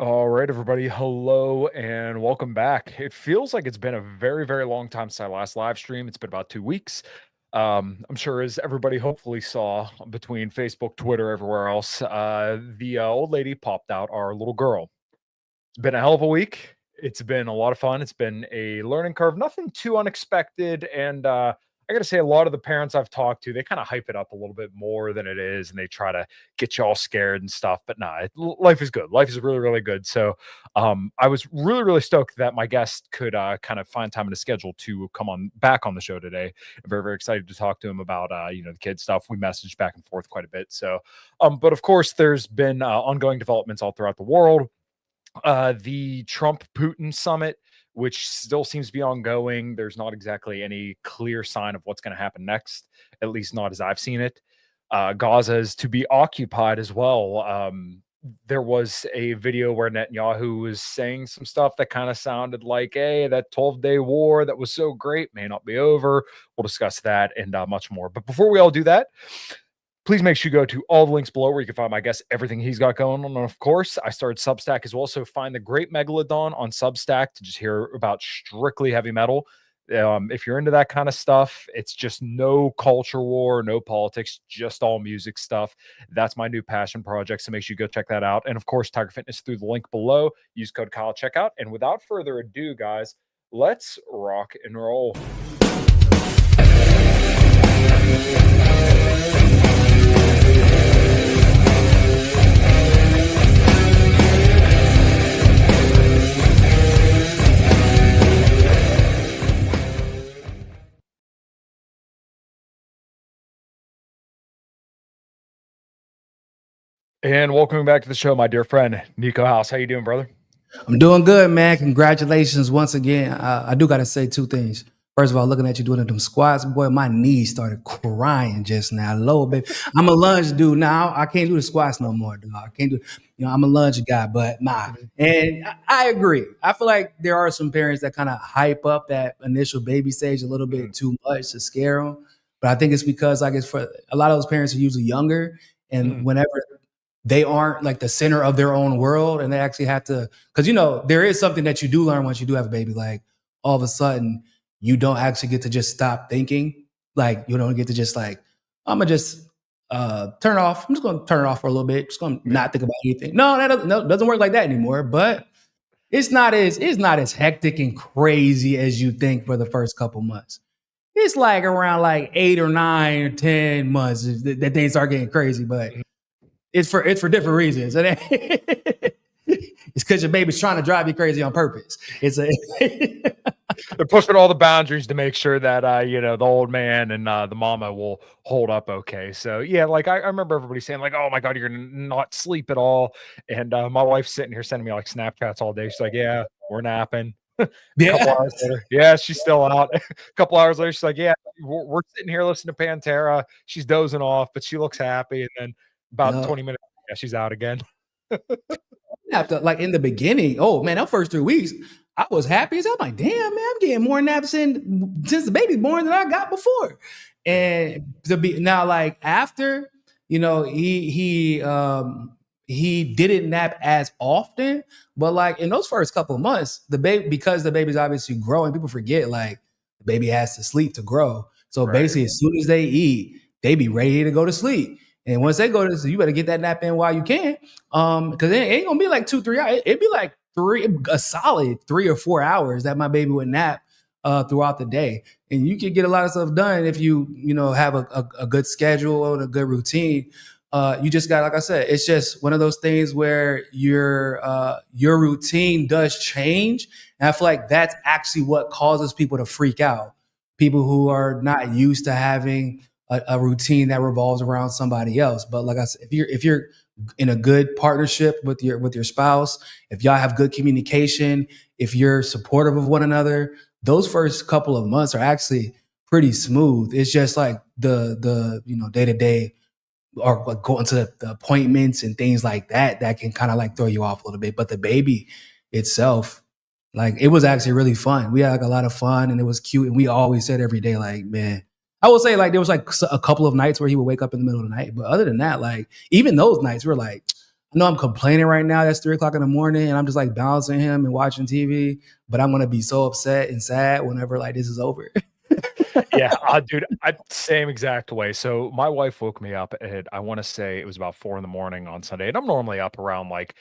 All right, everybody. Hello and welcome back. It feels like it's been a very, very long time since I last live stream. It's been about 2 weeks. I'm sure as everybody hopefully saw between Facebook, Twitter, everywhere else, the old lady popped out our little girl. It's been a hell of a week. It's been a lot of fun. It's been a learning curve, nothing too unexpected. And I got to say, a lot of the parents I've talked to, they kind of hype it up a little bit more than it is. And they try to get you all scared and stuff. But nah, life is good. Life is really, really good. So I was really, really stoked that my guest could kind of find time in his schedule to come on back on the show today. I'm very, very excited to talk to him about, the kid stuff. We messaged back and forth quite a bit. So, but of course, there's been ongoing developments all throughout the world. The Trump Putin summit, which still seems to be ongoing. There's not exactly any clear sign of what's going to happen next, at least not as I've seen it. Gaza is to be occupied as well. There was a video where Netanyahu was saying some stuff that kind of sounded like, hey, that 12-day war that was so great may not be over. We'll discuss that and much more. But before we all do that, please make sure you go to all the links below where you can find my guest, everything he's got going on. And of course, I started Substack as well. So find the Great Megalodon on Substack to just hear about strictly heavy metal. If you're into that kind of stuff, it's just no culture war, no politics, just all music stuff. That's my new passion project. So make sure you go check that out. And of course, Tiger Fitness through the link below. Use code Kyle checkout. And without further ado, guys, let's rock and roll. And welcome back to the show, my dear friend, Niko House. How you doing, brother? I'm doing good, man. Congratulations once again. I do got to say two things. First of all, looking at you doing them squats, boy, my knees started crying just now. Lord, baby. I'm a lunge dude now. I can't do the squats no more, dog. I can't do, I'm a lunge guy, but nah. And I agree. I feel like there are some parents that kind of hype up that initial baby stage a little bit too much to scare them. But I think it's because, I guess, for a lot of those parents are usually younger, and whenever they aren't like the center of their own world, and they actually have to, because there is something that you do learn once you do have a baby. Like all of a sudden you don't actually get to just stop thinking. Like you don't get to just like, I'm gonna just turn it off. I'm just gonna turn it off for a little bit. Just gonna not think about anything. No, that doesn't work like that anymore. But it's not as hectic and crazy as you think for the first couple months. It's like around like 8 or 9 or 10 months that things start getting crazy. But it's for different reasons. It's because your baby's trying to drive you crazy on purpose. They're pushing all the boundaries to make sure that the old man and the mama will hold up okay. So yeah, like I remember everybody saying like, "Oh my god, you're gonna not sleep at all," and my wife's sitting here sending me like Snapchats all day. She's like, "Yeah, we're napping." A couple hours later, yeah, she's still out. A couple hours later, she's like, "Yeah, we're sitting here listening to Pantera." She's dozing off, but she looks happy. And then about 20 minutes, yeah, she's out again. After like in the beginning, oh man, that first 3 weeks, I was happy as hell. I'm like, damn, man, I'm getting more naps in since the baby's born than I got before. And to be now, like after, he didn't nap as often, but like in those first couple of months, the baby, because the baby's obviously growing, people forget like the baby has to sleep to grow. So basically, as soon as they eat, they be ready to go to sleep. And once they go to sleep, you better get that nap in while you can. Because it ain't gonna be like 2-3 hours. It'd be like a solid 3 or 4 hours that my baby would nap throughout the day. And you can get a lot of stuff done if you have a good schedule and a good routine. You just got, like I said, it's just one of those things where your routine does change. And I feel like that's actually what causes people to freak out. People who are not used to having a routine that revolves around somebody else. But like I said, if you're in a good partnership with your spouse, if y'all have good communication, if you're supportive of one another, those first couple of months are actually pretty smooth. It's just like the day to day, or like going to the appointments and things like that can kind of like throw you off a little bit. But the baby itself, like it was actually really fun. We had like a lot of fun and it was cute. And we always said every day, like, man, I will say like there was like a couple of nights where he would wake up in the middle of the night. But other than that, like even those nights we're like, I know I'm complaining right now. That's 3:00 in the morning, and I'm just like balancing him and watching TV. But I'm gonna be so upset and sad whenever like this is over. Yeah, dude, same exact way. So my wife woke me up at I want to say it was about 4 in the morning on Sunday, and I'm normally up around like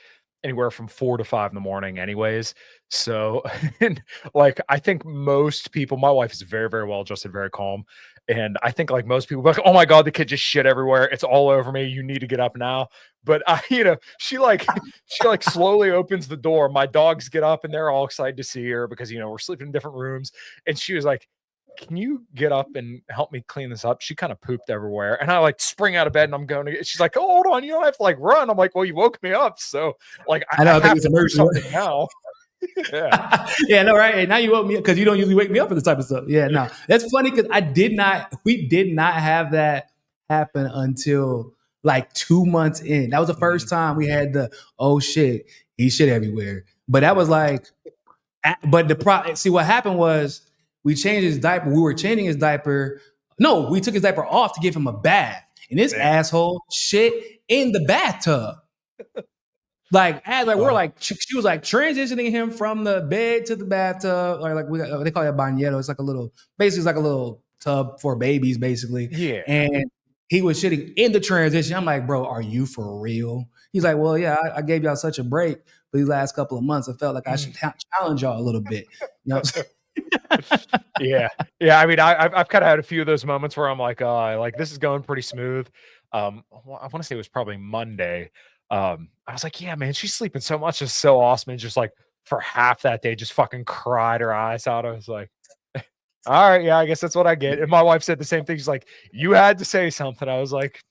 anywhere from 4 to 5 in the morning, anyways. So, and like I think most people, my wife is very, very well adjusted, very calm, and I think like most people, like, oh my god, the kid just shit everywhere. It's all over me. You need to get up now. But she like she like slowly opens the door. My dogs get up and they're all excited to see her because we're sleeping in different rooms, and she was like, can you get up and help me clean this up? She kind of pooped everywhere. And I like spring out of bed and I'm going to she's like, oh, hold on, you don't have to like run. I'm like, well, you woke me up. So like I know. I think have it's to do emergency. something now. Yeah. Yeah, no, right. And now you woke me up because you don't usually wake me up for this type of stuff. Yeah, no. That's funny because we did not have that happen until like 2 months in. That was the first time we had the oh shit, he shit everywhere. But that was like but see what happened was we changed his diaper. We were changing his diaper. No, we took his diaper off to give him a bath. And this asshole shit in the bathtub. Like we're like she was like transitioning him from the bed to the bathtub, or like they call it a bañero. It's like a little, basically it's like a little tub for babies, basically. Yeah. And he was shitting in the transition. I'm like, bro, are you for real? He's like, well, yeah, I gave y'all such a break for these last couple of months. I felt like I should challenge y'all a little bit. You know. Yeah. I mean, I've kind of had a few of those moments where I'm like this is going pretty smooth. I want to say it was probably Monday. I was like, yeah, man, she's sleeping so much. It's so awesome. And just like for half that day, just fucking cried her eyes out. I was like, all right, yeah, I guess that's what I get. And my wife said the same thing. She's like, you had to say something. I was like,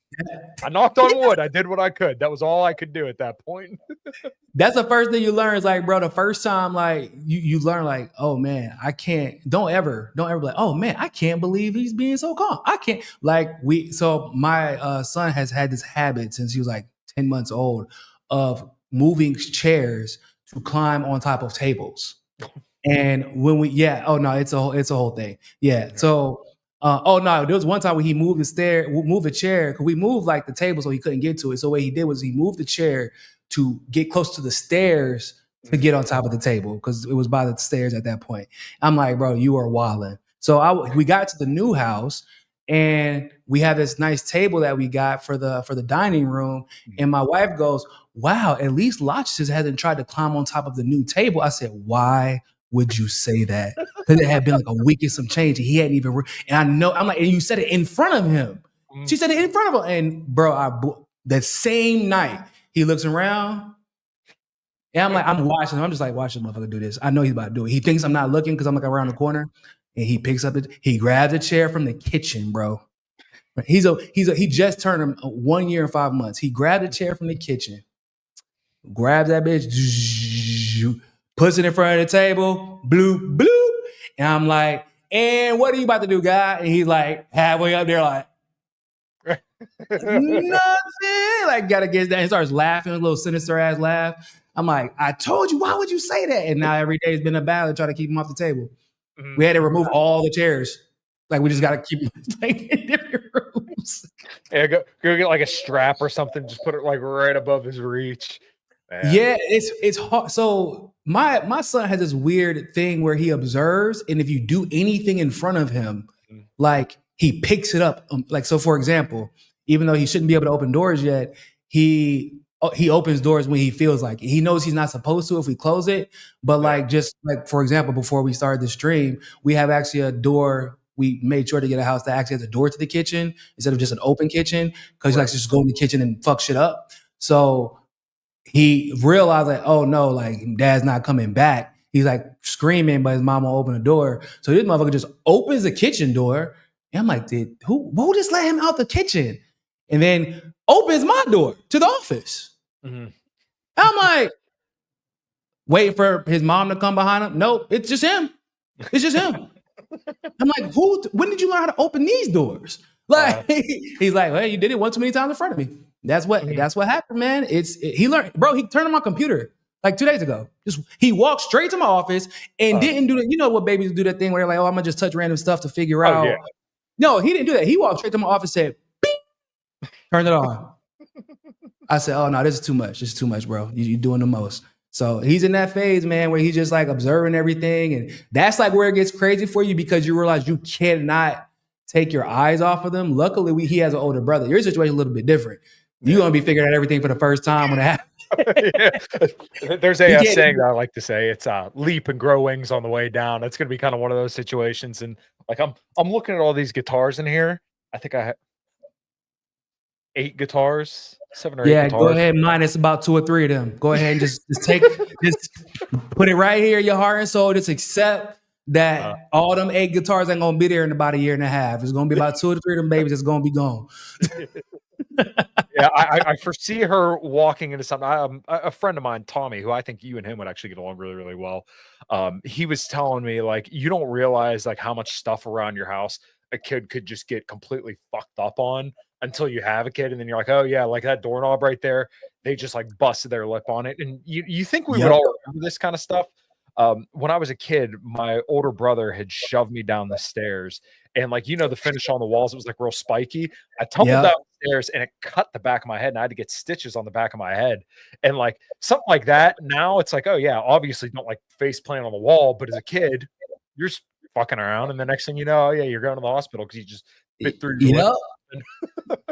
I knocked on wood. I did what I could. That was all I could do at that point. That's the first thing you learn is like, bro, the first time like you learn like, oh man, I can't, don't ever be like, oh man, I can't believe he's being so calm. I can't so my son has had this habit since he was like 10 months old of moving chairs to climb on top of tables. And when it's a whole thing. Yeah. So there was one time when he moved the chair, because we moved like the table so he couldn't get to it. So what he did was he moved the chair to get close to the stairs to get on top of the table because it was by the stairs at that point. I'm like, bro, you are wilding. So we got to the new house and we have this nice table that we got for the dining room. And my wife goes, wow, at least Lotches hasn't tried to climb on top of the new table. I said, why would you say that? Because it had been like a week and some change. And he hadn't even, and I know, I'm like, and you said it in front of him. She said it in front of him. And bro, that same night, he looks around. And I'm like, I'm watching him. I'm just like, watch this motherfucker do this. I know he's about to do it. He thinks I'm not looking because I'm like around the corner. And he picks up he grabs a chair from the kitchen, bro. He just turned 1 year and 5 months. He grabbed a chair from the kitchen, grabs that bitch, puts it in front of the table, bloop, bloop. And I'm like, and what are you about to do, guy? And he's like, halfway up there, like, nothing. Like, gotta get that. He starts laughing, a little sinister ass laugh. I'm like, I told you, why would you say that? And now every day has been a battle to try to keep him off the table. We had to remove all the chairs. Like, we just gotta keep him like, in different rooms. Yeah, go get like a strap or something. Just put it like right above his reach. Man. Yeah, it's hard. So my son has this weird thing where he observes, and if you do anything in front of him, like he picks it up. Like, so for example, even though he shouldn't be able to open doors yet, he opens doors when he feels like it. He knows he's not supposed to if we close it. But like, just like, for example, before we started the stream, we have actually a door. We made sure to get a house that actually has a door to the kitchen instead of just an open kitchen, because he likes to just go in the kitchen and fuck shit up. So he realized like, oh no, like dad's not coming back. He's like screaming, but his mom won't open the door. So this motherfucker just opens the kitchen door. And I'm like, who just let him out the kitchen? And then opens my door to the office. Mm-hmm. I'm like, waiting for his mom to come behind him. Nope, it's just him. It's just him. I'm like, when did you learn how to open these doors? Like, he's like, hey, you did it one too many times in front of me. That's what happened, man. He learned, bro. He turned on my computer like 2 days ago. He walked straight to my office and didn't do that. You know what babies do, that thing where they're like, oh, I'm gonna just touch random stuff to figure out. Yeah. No, he didn't do that. He walked straight to my office, said, beep, turned it on. I said, oh no, this is too much. This is too much, bro. You're doing the most. So he's in that phase, man, where he's just like observing everything. And that's like where it gets crazy for you because you realize you cannot take your eyes off of them. Luckily, he has an older brother. Your situation is a little bit different. You're going to be figuring out everything for the first time when it happens. Yeah. There's a saying that I like to say. It's leap and grow wings on the way down. It's going to be kind of one of those situations. And like I'm looking at all these guitars in here. I think I have 8 guitars, 7 or 8 guitars. Go ahead, minus about 2 or 3 of them. Go ahead and just put it right here, your heart and soul. Just accept that all them 8 guitars ain't gonna be there in about a year and a half. It's gonna be about 2 or 3 of them babies that's gonna be gone. Yeah, I foresee her walking into something. A friend of mine, Tommy, who I think you and him would actually get along really, really well. He was telling me like you don't realize like how much stuff around your house a kid could just get completely fucked up on until you have a kid, and then you're like, oh yeah, like that doorknob right there, they just like busted their lip on it, and you think we would all remember this kind of stuff. When I was a kid, my older brother had shoved me down the stairs, and like the finish on the walls, it was like real spiky. I tumbled down the stairs, and it cut the back of my head, and I had to get stitches on the back of my head, and like something like that. Now it's like, oh yeah, obviously don't like face plant on the wall, but as a kid, you're just fucking around, and the next thing you know, oh yeah, you're going to the hospital because you just bit through your lip.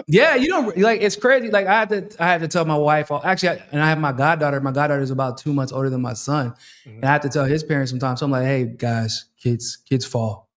Yeah, you don't like it's crazy. Like I have to tell my wife. Actually, and I have my goddaughter. My goddaughter is about 2 months older than my son, and I have to tell his parents sometimes. So I'm like, hey guys, kids fall.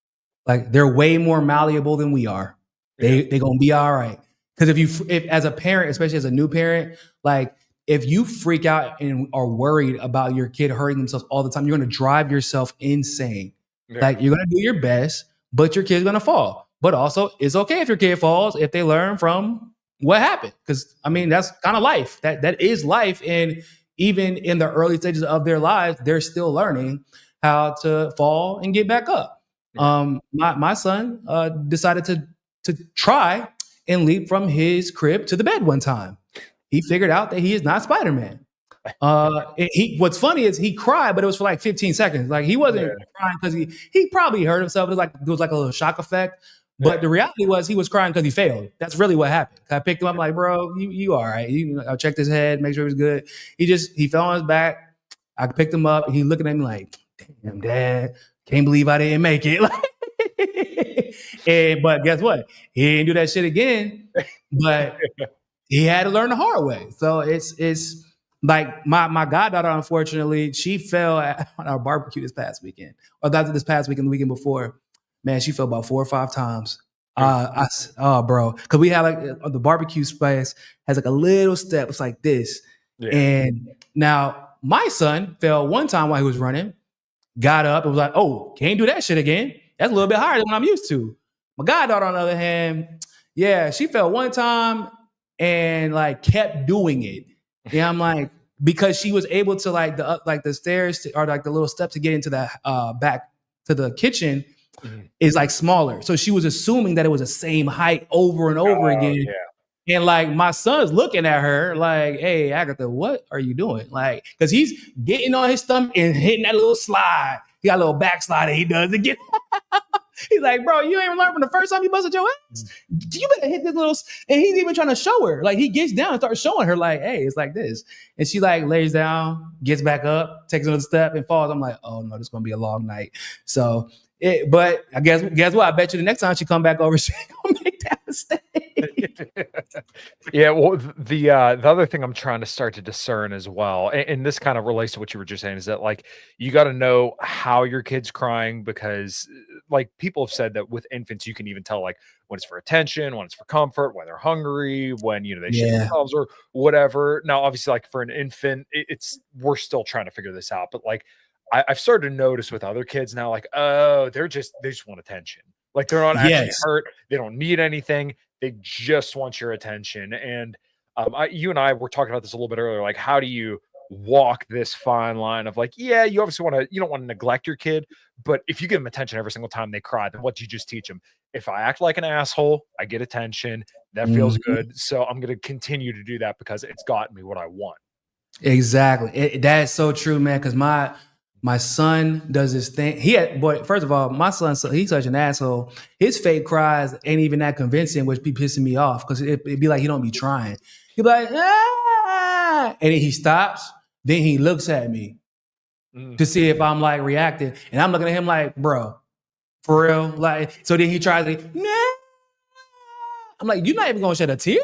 Like they're way more malleable than we are. They gonna be all right. Because if as a parent, especially as a new parent, like if you freak out and are worried about your kid hurting themselves all the time, you're gonna drive yourself insane. Yeah. Like you're gonna do your best, but your kid's gonna fall. But also, it's okay if your kid falls if they learn from what happened. Because I mean, that's kind of life. That is life. And even in the early stages of their lives, they're still learning how to fall and get back up. Yeah. My son decided to try and leap from his crib to the bed one time. He figured out that he is not Spider-Man. What's funny is he cried, but it was for like 15 seconds. Like he wasn't crying because he probably hurt himself. It was like a little shock effect. But the reality was he was crying because he failed. That's really what happened. I picked him up like, bro, you all right. I checked his head, make sure he was good. He fell on his back. I picked him up and he looking at me like, damn, Dad, can't believe I didn't make it. But guess what? He didn't do that shit again. But he had to learn the hard way. So it's like my goddaughter, unfortunately, she fell on our barbecue this past weekend. Or not this past weekend, the weekend before. Man, she fell about 4 or 5 times. Bro, because we have like the barbecue space has like a little step. It's like this, and now my son fell one time while he was running, got up and was like, "Oh, can't do that shit again. That's a little bit higher than what I'm used to." My goddaughter, on the other hand, yeah, she fell one time and like kept doing it. Yeah, I'm like because she was able to like the stairs or like the little step to get into the back to the kitchen. Is like smaller. So she was assuming that it was the same height over and over again. Yeah. And like my son's looking at her like, hey, Agatha, what are you doing? Like, because he's getting on his stomach and hitting that little slide. He got a little backslide that he does again. He's like, bro, you ain't learned from the first time you busted your ass. You better hit this little. And he's even trying to show her. Like he gets down and starts showing her like, hey, it's like this. And she like lays down, gets back up, takes another step and falls. I'm like, oh no, this is gonna be a long night. So but I guess what? I bet you the next time she come back over, she gonna make that mistake. Yeah, well, the other thing I'm trying to start to discern as well, and this kind of relates to what you were just saying, is that like you got to know how your kid's crying because like people have said that with infants you can even tell like when it's for attention, when it's for comfort, when they're hungry, when they shit themselves or whatever. Now, obviously, like for an infant, we're still trying to figure this out, but like. I've started to notice with other kids now, like, oh, they just want attention. Like they're not actually hurt. They don't need anything. They just want your attention. And you and I were talking about this a little bit earlier. Like, how do you walk this fine line of like, yeah, you obviously you don't want to neglect your kid, but if you give them attention every single time they cry, then what do you just teach them? If I act like an asshole, I get attention. That feels good. So I'm going to continue to do that because it's gotten me what I want. Exactly. That's so true, man. Because my son does this thing. First of all, my son, he's such an asshole. His fake cries ain't even that convincing, which be pissing me off because it'd be like he don't be trying. He'll be like, ah, and then he stops. Then he looks at me to see if I'm like reacting, and I'm looking at him like, bro, for real, like. So then he tries to, nah. I'm like, you're not even gonna shed a tear.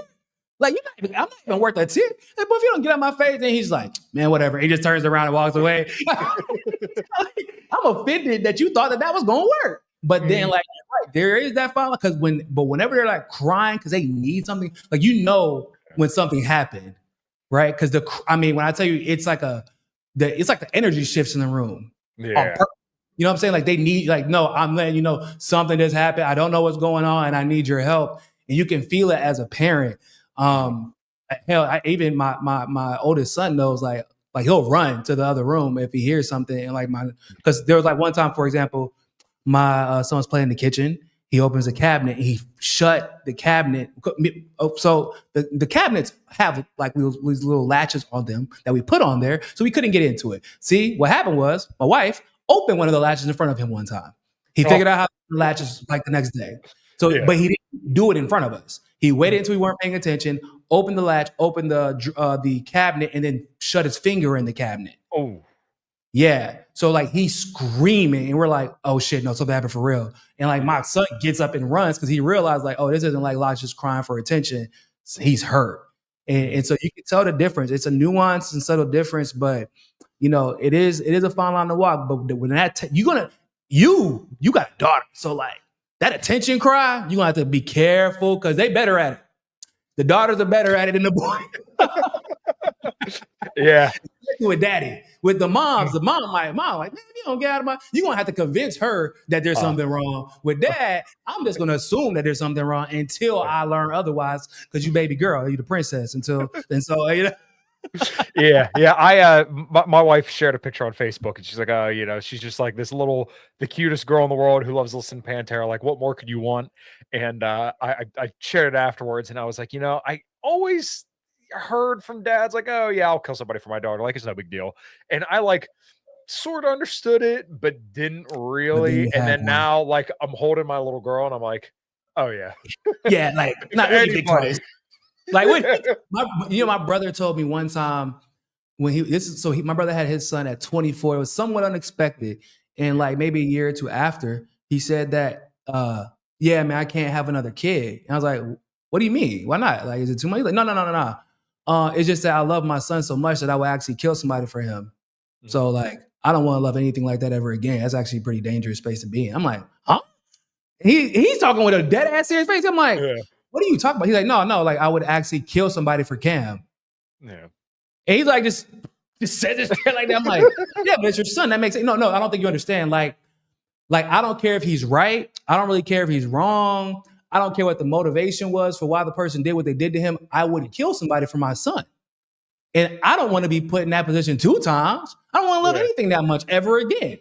Like, I'm not even worth a tear. Like, but if you don't get out my face, then he's like, man, whatever. He just turns around and walks away. I'm offended that you thought that was gonna work. But then, like, right, there is that follow because whenever they're like crying because they need something, like when something happened, right? Because when I tell you, it's like the energy shifts in the room. Yeah. You know what I'm saying? Like they need, like, no, I'm letting you know something just happened. I don't know what's going on, and I need your help. And you can feel it as a parent. Hell, even my oldest son knows, like he'll run to the other room if he hears something. And because there was like one time, for example, my son was playing in the kitchen. He opens a cabinet. And he shut the cabinet. So the cabinets have like these little latches on them that we put on there, so we couldn't get into it. See, what happened was my wife opened one of the latches in front of him one time. He figured out how to latches like the next day. So, but he didn't do it in front of us. He waited until we weren't paying attention, opened the latch, opened the cabinet, and then shut his finger in the cabinet. Oh. Yeah. So like he's screaming and we're like, oh shit, no, something happened for real. And like my son gets up and runs because he realized like, oh, this isn't like Locke just crying for attention. He's hurt. And so you can tell the difference. It's a nuanced and subtle difference, but it is a fine line to walk. But when you got a daughter. So like that attention cry, you're gonna have to be careful because they better at it. The daughters are better at it than the boy. Yeah. With daddy. With the mom like, man, you don't get out of my. You're gonna have to convince her that there's something wrong. With dad, I'm just gonna assume that there's something wrong until I learn otherwise. Because you baby girl, you the princess. And so yeah. My wife shared a picture on Facebook, and she's like, she's just like the cutest girl in the world who loves listening to Pantera. Like, what more could you want? And I shared it afterwards, and I was like, I always heard from dads like, oh yeah, I'll kill somebody for my daughter, like it's no big deal. And I like sort of understood it, but didn't really. And then now, like, I'm holding my little girl, and I'm like, oh yeah, yeah, like not really big twice. Like my brother told me one time when my brother had his son at 24. It was somewhat unexpected, and like maybe a year or two after, he said that, yeah, man, I can't have another kid. And I was like, what do you mean? Why not? Like, is it too much? He's like, no. It's just that I love my son so much that I would actually kill somebody for him. Mm-hmm. So like, I don't want to love anything like that ever again. That's actually a pretty dangerous space to be in. I'm like, huh? He's talking with a dead ass serious face. I'm like, what are you talking about? He's like, no, like I would actually kill somebody for Cam. Yeah. And he's like, just says it like that. I'm like, yeah, but it's your son. That makes it. No, I don't think you understand. Like I don't care if he's right. I don't really care if he's wrong. I don't care what the motivation was for why the person did what they did to him. I would kill somebody for my son. And I don't want to be put in that position 2 times. I don't want to love anything that much ever again.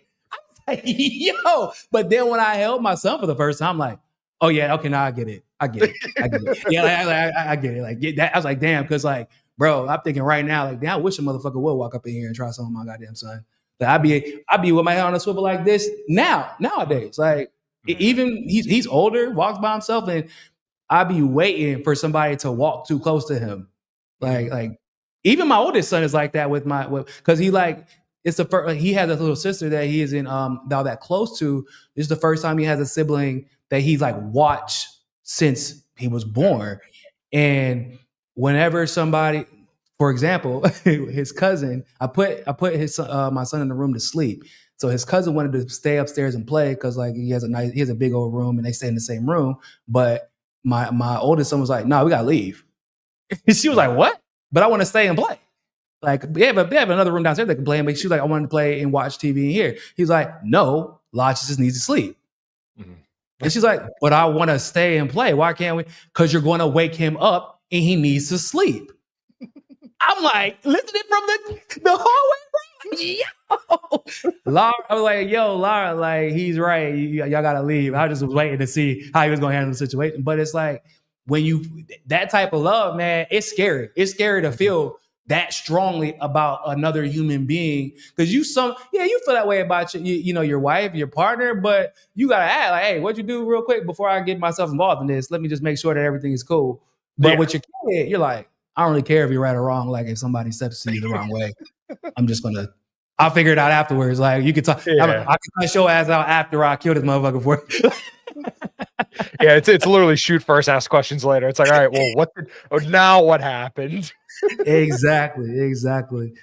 I'm like, yo. But then when I held my son for the first time, I'm like, oh yeah, okay, now I get it. Yeah, I get it. Like that. I was like, damn, because like, bro, I'm thinking right now, like, damn, I wish a motherfucker would walk up in here and try something with my goddamn son. Like, I'd be with my head on a swivel like this nowadays. Like, even he's older, walks by himself, and I'd be waiting for somebody to walk too close to him. Like even my oldest son is like that because it's the first, he has a little sister that he isn't now that close to. This is the first time he has a sibling that he's like watched since he was born. And whenever somebody, for example, his cousin, I put my son in the room to sleep. So his cousin wanted to stay upstairs and play because like he has a big old room and they stay in the same room. But my oldest son was like, no, we gotta leave. And she was like, what? But I want to stay and play. Like, they have another room downstairs they can play in, but she was like, I want to play and watch TV in here. He's like, no, Lodge just needs to sleep. Mm-hmm. And she's like, but I want to stay and play. Why can't we? Because you're going to wake him up and he needs to sleep. I'm like, listening from the hallway, bro. Yo. Laura, I was like, yo, Laura, like, he's right. Y'all got to leave. I just was waiting to see how he was going to handle the situation. But it's like, when that type of love, man, it's scary. It's scary to feel that strongly about another human being. Because you feel that way about your wife, your partner, but you got to ask, like, hey, what'd you do real quick before I get myself involved in this? Let me just make sure that everything is cool. But with your kid, you're like, I don't really care if you're right or wrong. Like if somebody steps to you the wrong way, I'll figure it out afterwards. Like you can talk, I can cuss your ass out after I kill this motherfucker for you. Yeah, it's literally shoot first, ask questions later. It's like, all right, well, now what happened? Exactly.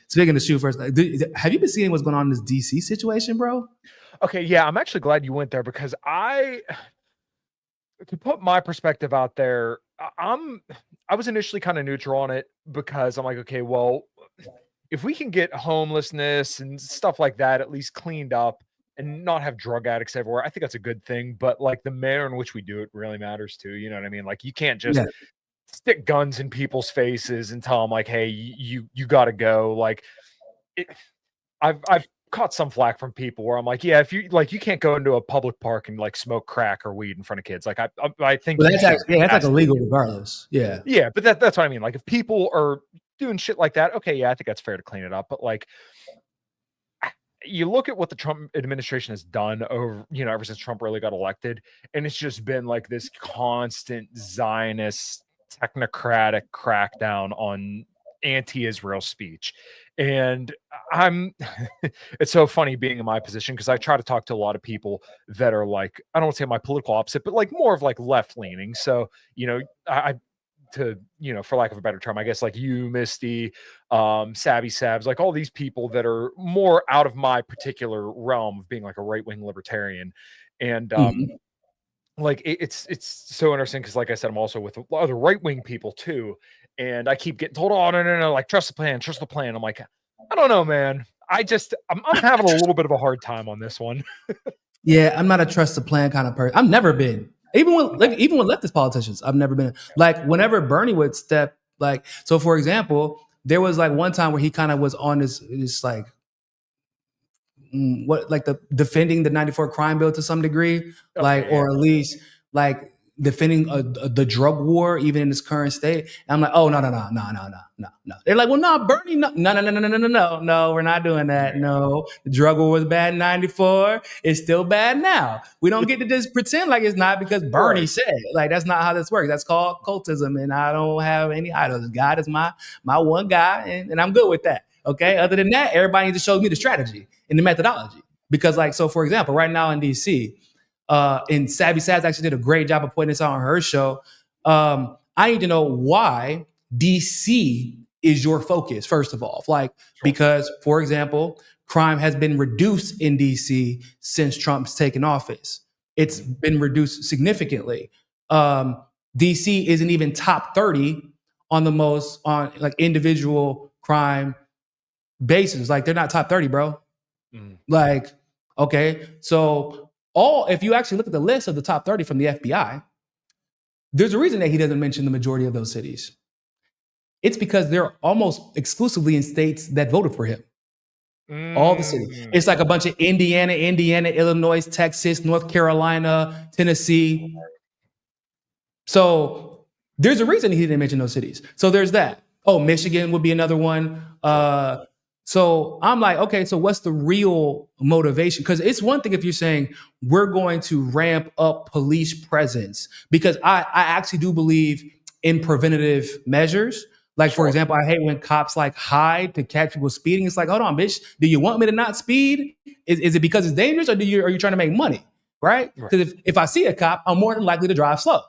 Speaking of shoot first, have you been seeing what's going on in this DC situation, bro? Okay, yeah, I'm actually glad you went there because to put my perspective out there, I was initially kind of neutral on it because I'm like, okay, well, if we can get homelessness and stuff like that at least cleaned up and not have drug addicts everywhere, I think that's a good thing. But like the manner in which we do it really matters too. You know what I mean? Like you can't just stick guns in people's faces and tell them like, hey, you got to go. Like I've caught some flack from people where I'm like, yeah, if you like, you can't go into a public park and like smoke crack or weed in front of kids. Like I think that's like illegal regardless. Yeah, but that's what I mean. Like if people are doing shit like that, okay, yeah, I think that's fair to clean it up. But like you look at what the Trump administration has done over, ever since Trump really got elected, and it's just been like this constant Zionist technocratic crackdown on anti-Israel speech. And it's so funny being in my position because I try to talk to a lot of people that are like, I don't want to say my political opposite, but like more of like left leaning. So, for lack of a better term, I guess like you, Misty, Savvy Sabs, like all these people that are more out of my particular realm of being like a right-wing libertarian. And like it's so interesting because like I said, I'm also with other right-wing people too. And I keep getting told, oh, no, like trust the plan. I'm like, I don't know, man. I'm having a little bit of a hard time on this one. Yeah, I'm not a trust the plan kind of person. I've never been. Even with leftist politicians, I've never been. Like whenever Bernie would step, like, so for example, there was like one time where he kind of was on this like defending the 94 crime bill to some degree, or at least like defending the drug war, even in its current state. And I'm like, oh, no. They're like, well, no, Bernie, no, we're not doing that. No, the drug war was bad in 94. It's still bad now. We don't get to just pretend like it's not because Bernie said it. Like, that's not how this works. That's called cultism. And I don't have any idols. God is my one guy. And I'm good with that. Okay. Other than that, everybody needs to show me the strategy and the methodology. Because like, so for example, right now in DC, and Savvy Sads actually did a great job of pointing this out on her show. I need to know why DC is your focus, first of all. Like, because, for example, crime has been reduced in DC since Trump's taken office. It's been reduced significantly. DC isn't even top 30 on like individual crime basis. Like, they're not top 30, bro. Like, okay, so if you actually look at the list of the top 30 from the FBI, there's a reason that he doesn't mention the majority of those cities. It's because they're almost exclusively in states that voted for him. All the cities. It's like a bunch of Indiana, Illinois, Texas, North Carolina, Tennessee. So there's a reason he didn't mention those cities. So there's that. Oh, Michigan would be another one. So I'm like, okay, so what's the real motivation? Because it's one thing if you're saying we're going to ramp up police presence, because I actually do believe in preventative measures. Like, for example, I hate when cops like hide to catch people speeding. It's like, hold on, bitch, do you want me to not speed? Is it because it's dangerous, or are you trying to make money? Right? Because if I see a cop, I'm more than likely to drive slow.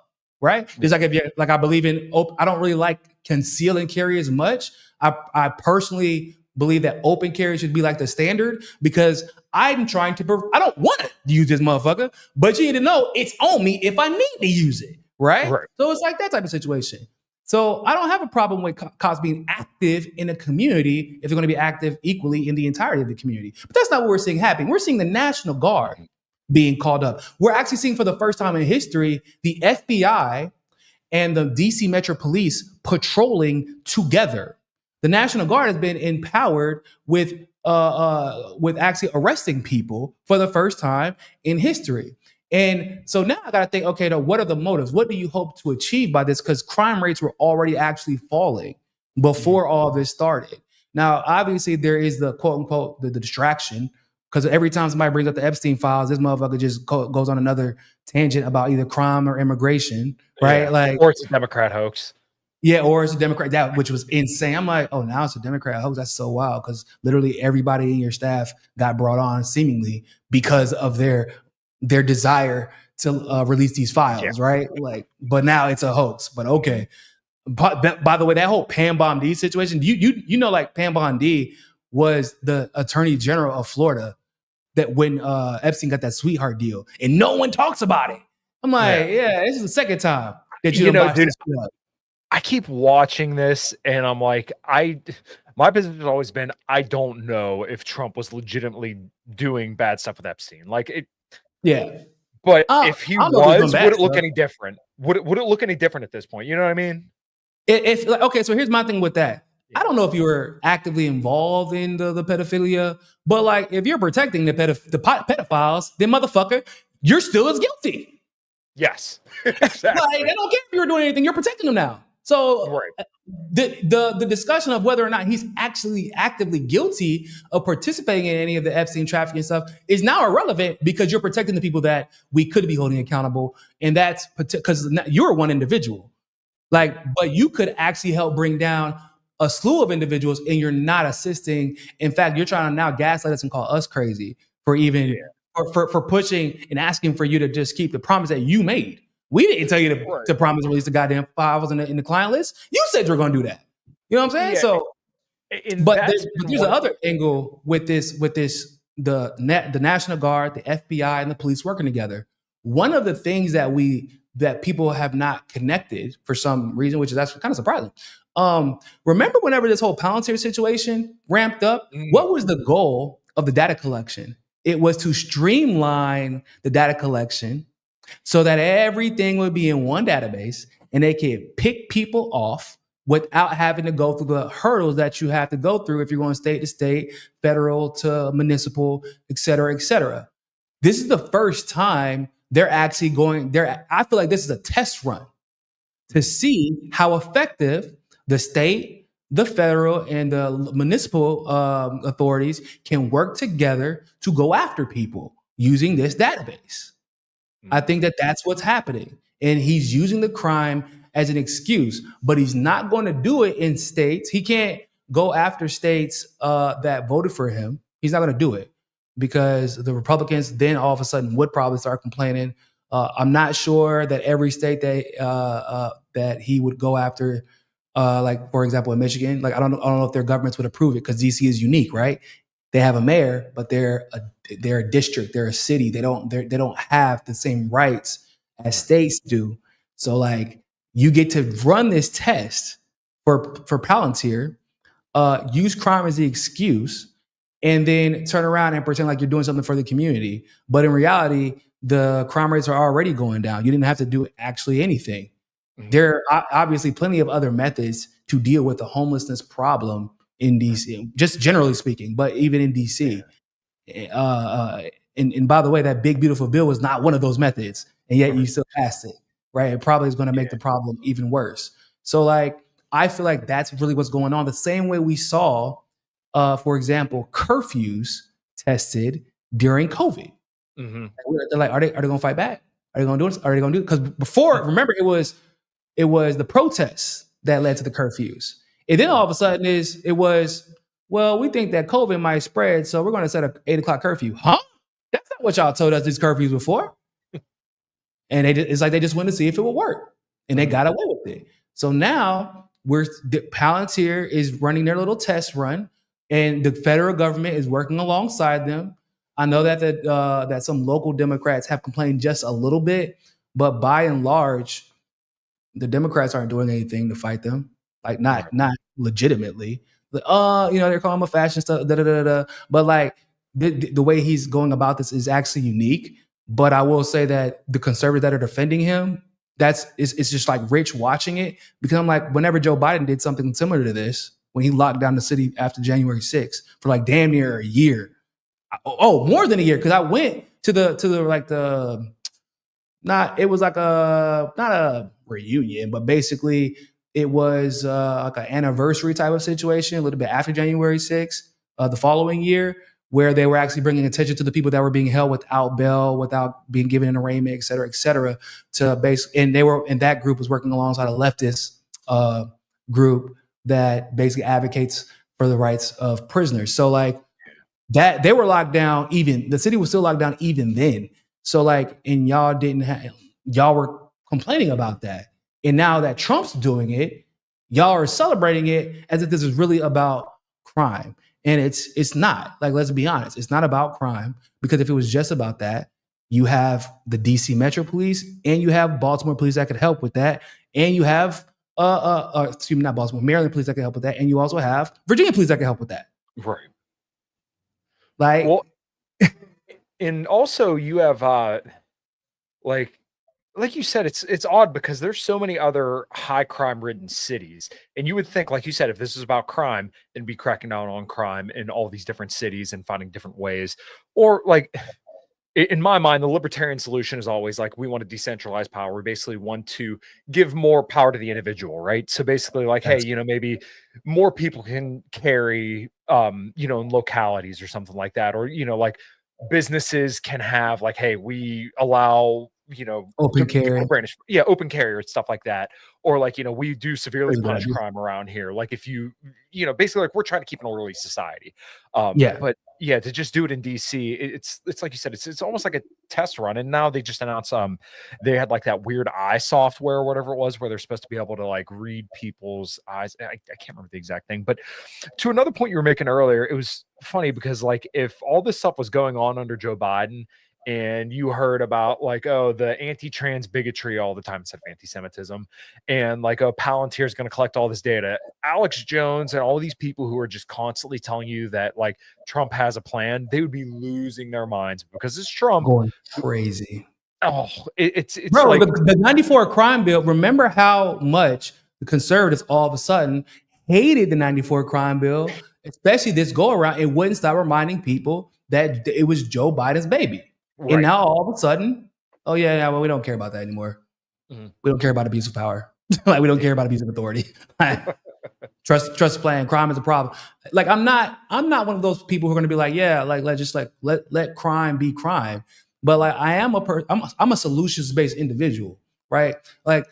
Right? Just like I believe in, I don't really like conceal and carry as much. I personally believe that open carry should be like the standard, because I'm trying to, I don't want to use this motherfucker, but you need to know it's on me if I need to use it. Right? So it's like that type of situation. So I don't have a problem with cops being active in a community if they're going to be active equally in the entirety of the community. But that's not what we're seeing happening. We're seeing the National Guard being called up. We're actually seeing for the first time in history, the FBI and the DC Metro Police patrolling together. The National Guard has been empowered with actually arresting people for the first time in history. And so now I got to think, okay, what are the motives? What do you hope to achieve by this? Because crime rates were already actually falling before all this started. Now, obviously, there is the quote unquote, the distraction, because every time somebody brings up the Epstein files, this motherfucker just goes on another tangent about either crime or immigration, right? Yeah. Or it's a Democrat hoax. Yeah, or it's a Democrat, that which was insane. I'm like, oh, now it's a Democrat hoax. That's so wild because literally everybody in your staff got brought on seemingly because of their desire to release these Yeah. files, right? Like, but now it's a hoax. But okay. By the way, that whole Pam Bondi situation, you know, like Pam Bondi was the Attorney General of Florida that when Epstein got that sweetheart deal, and no one talks about it. I'm like, yeah, this is the second time that you know, dude, I keep watching this and I'm like, my position has always been, I don't know if Trump was legitimately doing bad stuff with Epstein. Like it, yeah. but if he I don't know if he's doing was, bad would it look stuff. any different? Would it look any different at this point? You know what I mean? If like, okay, so here's my thing with that. Yeah. I don't know if you were actively involved in the pedophilia, but like if you're protecting the pedophiles, then motherfucker, you're still as guilty. Yes. Exactly. Like, I don't care if you're doing anything, you're protecting them now. So Right. the discussion of whether or not he's actually actively guilty of participating in any of the Epstein trafficking stuff is now irrelevant because you're protecting the people that we could be holding accountable, and that's because you're one individual. Like, but you could actually help bring down a slew of individuals, and you're not assisting. In fact, you're trying to now gaslight us and call us crazy for even for pushing and asking for you to just keep the promise that you made. We didn't tell you to promise to release the goddamn files in the client list. You said you were going to do that. You know what I'm saying? Yeah. So, And but there's another angle with this the National Guard, the FBI, and the police working together. One of the things that people have not connected for some reason, which is actually kind of surprising. Remember whenever this whole Palantir situation ramped up, what was the goal of the data collection? It was to streamline the data collection so that everything would be in one database and they could pick people off without having to go through the hurdles that you have to go through if you're going state to state, federal to municipal, et cetera, et cetera. This is the first time they're actually going there. I feel like this is a test run to see how effective the state, the federal, and the municipal authorities can work together to go after people using this database. I think that that's what's happening. And he's using the crime as an excuse, but he's not going to do it in states. He can't go after states that voted for him. He's not going to do it because the Republicans then all of a sudden would probably start complaining. I'm not sure that every state that he would go after, like for example in Michigan, like I don't know if their governments would approve it because DC is unique, right? They have a mayor, but they're a district, they're a city. They don't have the same rights as states do. So like you get to run this test for Palantir, use crime as the excuse, and then turn around and pretend like you're doing something for the community. But in reality, the crime rates are already going down. You didn't have to do actually anything. There are obviously plenty of other methods to deal with the homelessness problem in DC, just generally speaking, but even in DC. And by the way, that big, beautiful bill was not one of those methods, and yet you still passed it, right? It probably is going to make the problem even worse. So like, I feel like that's really what's going on. The same way we saw, for example, curfews tested during COVID. They're like, are they going to fight back? Are they going to do this? Are they going to do it? Because before, remember, it was the protests that led to the curfews. And then all of a sudden it was, well, we think that COVID might spread, so we're going to set an 8:00 curfew. Huh? That's not what y'all told us these curfews before. And it's like they just wanted to see if it would work. And they got away with it. So now Palantir is running their little test run, and the federal government is working alongside them. I know that some local Democrats have complained just a little bit, but by and large, the Democrats aren't doing anything to fight them, like not legitimately. They're calling him a fascist, but like the way he's going about this is actually unique. But I will say that the conservatives that are defending him, it's just like rich watching it, because I'm like, whenever Joe Biden did something similar to this, when he locked down the city after January 6th for like damn near a year, more than a year, because I went to it was like not a reunion, but basically it was like an anniversary type of situation, a little bit after January 6th, the following year, where they were actually bringing attention to the people that were being held without bail, without being given an arraignment, et cetera, to base. And that group was working alongside a leftist group that basically advocates for the rights of prisoners. So like that, they were locked down. Even the city was still locked down even then. So like, and y'all were complaining about that, and now that Trump's doing it, y'all are celebrating it as if this is really about crime. And it's not. Like, let's be honest, it's not about crime, because if it was just about that, you have the DC Metro Police and you have Baltimore Police that could help with that, and you have excuse me, not Baltimore, Maryland Police that can help with that, and you also have Virginia Police that can help with that. Right. Like, well, and also you have like you said, it's odd because there's so many other high crime ridden cities, and you would think, like you said, if this is about crime, then be cracking down on crime in all these different cities and finding different ways. Or like in my mind, the libertarian solution is always like, we want to decentralize power. We basically want to give more power to the individual, right? So basically, like, hey, maybe more people can carry, in localities or something like that, or like businesses can have, like, hey, we allow open carry, open carry and stuff like that, or like we do severely punish crime around here. Like if you basically, like, we're trying to keep an orderly society. But yeah, to just do it in DC, it's like you said, it's almost like a test run. And now they just announced they had like that weird eye software or whatever it was, where they're supposed to be able to like read people's eyes. I can't remember the exact thing, but to another point you were making earlier, it was funny because like if all this stuff was going on under Joe Biden, and you heard about like, oh, the anti-trans bigotry all the time instead of anti-Semitism, and like, oh, Palantir is going to collect all this data, Alex Jones and all these people who are just constantly telling you that like Trump has a plan, they would be losing their minds because it's Trump. Going crazy. Oh, it's bro, like the 94 crime bill. Remember how much the conservatives all of a sudden hated the 94 crime bill, especially this go around. It wouldn't stop reminding people that it was Joe Biden's baby. Right. And now all of a sudden, oh yeah, well, we don't care about that anymore. Mm-hmm. We don't care about abuse of power. Like we don't care about abuse of authority. Trust plan, crime is a problem. Like I'm not one of those people who are going to be like, yeah, like let crime be crime. But like I am I'm a solutions based individual, right? Like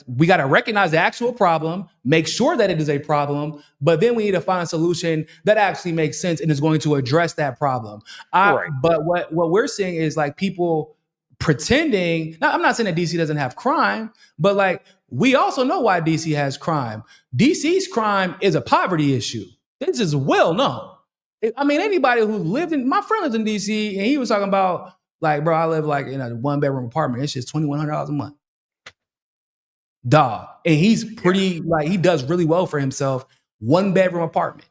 we got to recognize the actual problem, make sure that it is a problem, but then we need to find a solution that actually makes sense and is going to address that problem. Right. But what we're seeing is like people pretending. Now, I'm not saying that DC doesn't have crime, but like we also know why DC has crime. DC's crime is a poverty issue. This is well known. I mean, anybody who lived in, my friend lives in DC, and he was talking about like, bro, I live like in a 1-bedroom apartment. It's just $2,100 a month. Dog. And he's pretty, like, he does really well for himself. 1-bedroom apartment,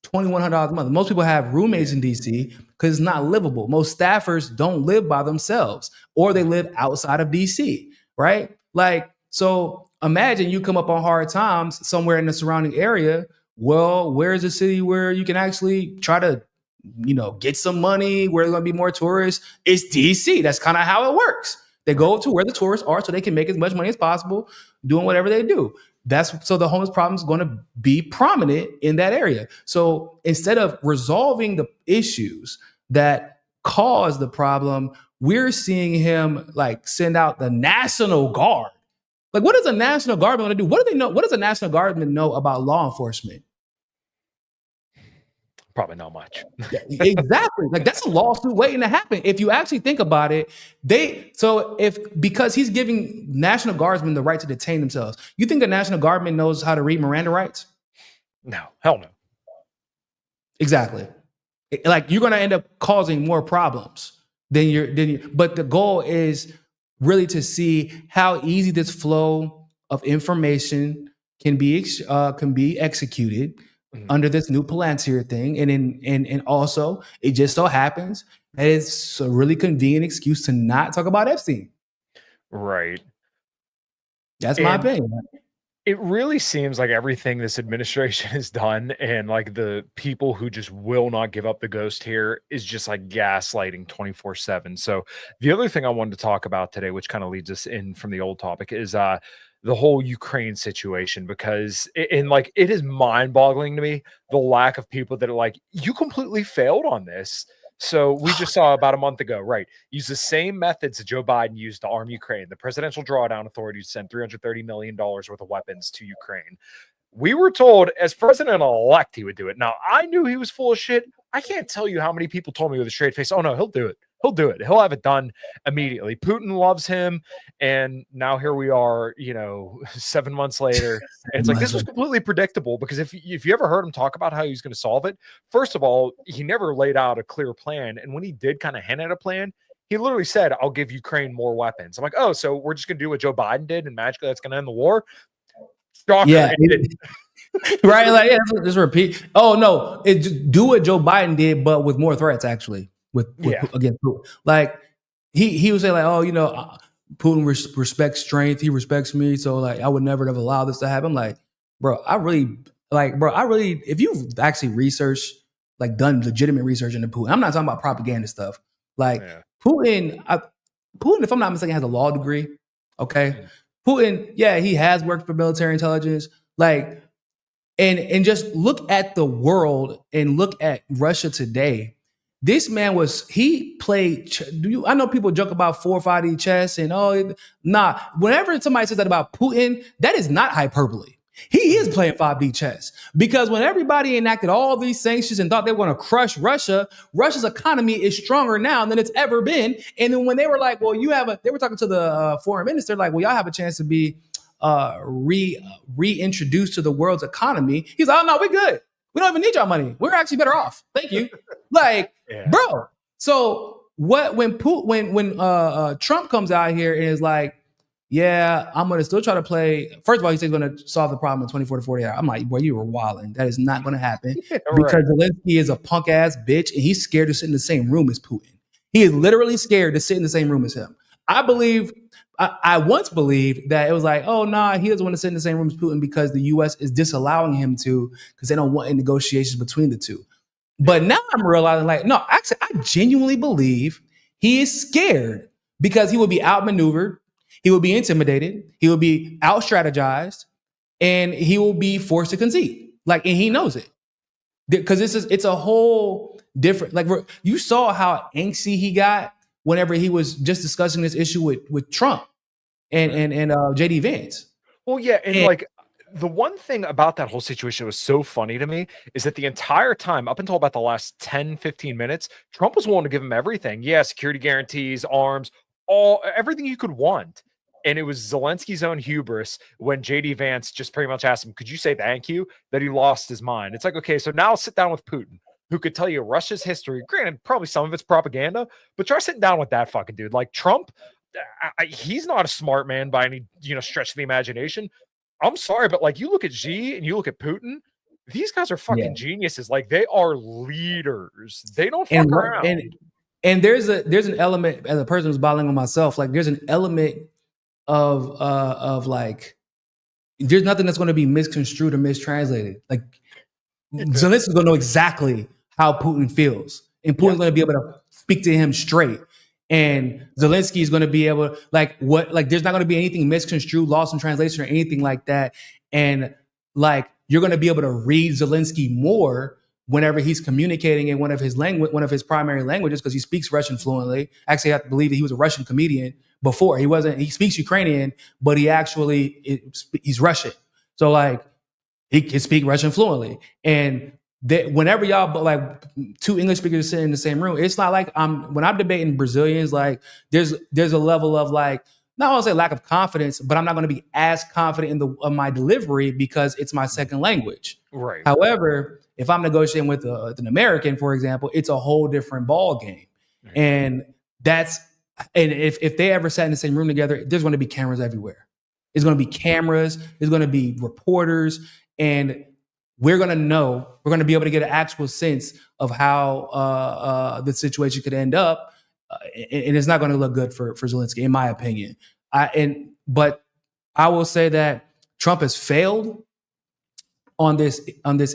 $2,100 a month. Most people have roommates in DC because it's not livable. Most staffers don't live by themselves, or they live outside of DC, right? Like, so imagine you come up on hard times somewhere in the surrounding area. Well, where's a city where you can actually try to, get some money, where there's going to be more tourists? It's DC. That's kind of how it works. They go to where the tourists are so they can make as much money as possible doing whatever they do. So the homeless problem is going to be prominent in that area. So instead of resolving the issues that cause the problem, we're seeing him like send out the National Guard. Like, what does a National Guard want to do? What do they know? What does a National Guardman know about law enforcement? Probably not much. Exactly. Like that's a lawsuit waiting to happen. If you actually think about it, because he's giving National Guardsmen the right to detain themselves, you think a National Guardman knows how to read Miranda rights? No, hell no. Exactly. Like you're going to end up causing more problems but the goal is really to see how easy this flow of information can be executed under this new Palantir thing. And also it just so happens that it's a really convenient excuse to not talk about Epstein. Right. That's my opinion. It really seems like everything this administration has done, and like the people who just will not give up the ghost here, is just like gaslighting 24/7. So the other thing I wanted to talk about today, which kind of leads us in from the old topic, is the whole Ukraine situation, because it is mind-boggling to me the lack of people that are like, you completely failed on this. So we just saw about a month ago, right? Use the same methods that Joe Biden used to arm Ukraine. The Presidential Drawdown Authority sent $330 million worth of weapons to Ukraine. We were told as president-elect he would do it. Now, I knew he was full of shit. I can't tell you how many people told me with a straight face, oh, no, he'll do it. He'll do it. He'll have it done immediately. Putin loves him. And now here we are, 7 months later. And it's like, this was completely predictable because if you ever heard him talk about how he was going to solve it, first of all, he never laid out a clear plan. And when he did kind of hint at a plan, he literally said, I'll give Ukraine more weapons. I'm like, oh, so we're just going to do what Joe Biden did and magically that's going to end the war? Shocker. Yeah. Right? Like, yeah, just repeat. Oh, no. Just do what Joe Biden did, but with more threats, actually. Against Putin. Like, he would say, like, oh, Putin respects strength. He respects me. So, like, I would never have allowed this to happen. Like, if you've actually researched, like, done legitimate research into Putin, I'm not talking about propaganda stuff. Like, Putin, if I'm not mistaken, has a law degree. Okay. Putin, yeah, he has worked for military intelligence. Like, and just look at the world and look at Russia today. This man he played. I know people joke about 4-5D chess and whenever somebody says that about Putin, that is not hyperbole. He is playing 5D chess because when everybody enacted all these sanctions and thought they were going to crush Russia, Russia's economy is stronger now than it's ever been. And then when they were like, well, they were talking to the foreign minister, like, well, y'all have a chance to be reintroduced to the world's economy. He's like, oh, no, we're good. We don't even need y'all money. We're actually better off. Thank you. Like, bro. So when Trump comes out here and is like, yeah, I'm going to still try to play. First of all, he said he's going to solve the problem in 24 to 48 hours. I'm like, boy, you were wilding. That is not going to happen because Zelensky is a punk ass bitch and he's scared to sit in the same room as Putin. He is literally scared to sit in the same room as him. I once believed that it was like, oh, nah, he doesn't want to sit in the same room as Putin because the U.S. is disallowing him to because they don't want any negotiations between the two. But now I'm realizing, like, no, actually, I genuinely believe he is scared because he will be outmaneuvered. He will be intimidated. He will be out-strategized, and he will be forced to concede. Like, and he knows it because it's a whole different. Like, you saw how angsty he got whenever he was just discussing this issue with Trump and JD Vance. Well, yeah, and like the one thing about that whole situation that was so funny to me is that the entire time, up until about the last 10, 15 minutes, Trump was willing to give him everything. Yeah, security guarantees, arms, everything you could want. And it was Zelensky's own hubris when JD Vance just pretty much asked him, could you say thank you? That he lost his mind. It's like, okay, so now sit down with Putin, who could tell you Russia's history. Granted, probably some of it's propaganda, but try sitting down with that fucking dude. Like Trump, he's not a smart man by any stretch of the imagination. I'm sorry, but like you look at Xi and you look at Putin, these guys are fucking geniuses. Like they are leaders. They don't fuck around. And there's an element, as a person who's battling with myself, like there's an element of like there's nothing that's going to be misconstrued or mistranslated. Like Zelensky's going to know exactly how Putin feels, and Putin's going to be able to speak to him straight. And Zelensky is going to be able, there's not going to be anything misconstrued, lost in translation, or anything like that. And like you're going to be able to read Zelensky more whenever he's communicating in one of his primary languages, because he speaks Russian fluently. Actually, I have to believe that he was a Russian comedian before. He speaks Ukrainian, but he's Russian. So like he can speak Russian fluently. And whenever y'all like two English speakers sit in the same room, it's not like when I'm debating Brazilians, like there's a level of like, not want to say lack of confidence, but I'm not going to be as confident in my delivery because it's my second language. Right. However, if I'm negotiating with an American, for example, it's a whole different ball game. Mm-hmm. And if they ever sat in the same room together, there's going to be cameras everywhere. There's going to be cameras. There's going to be reporters, and we're going to be able to get an actual sense of how the situation could end up. And it's not going to look good for Zelensky, in my opinion. But I will say that Trump has failed on this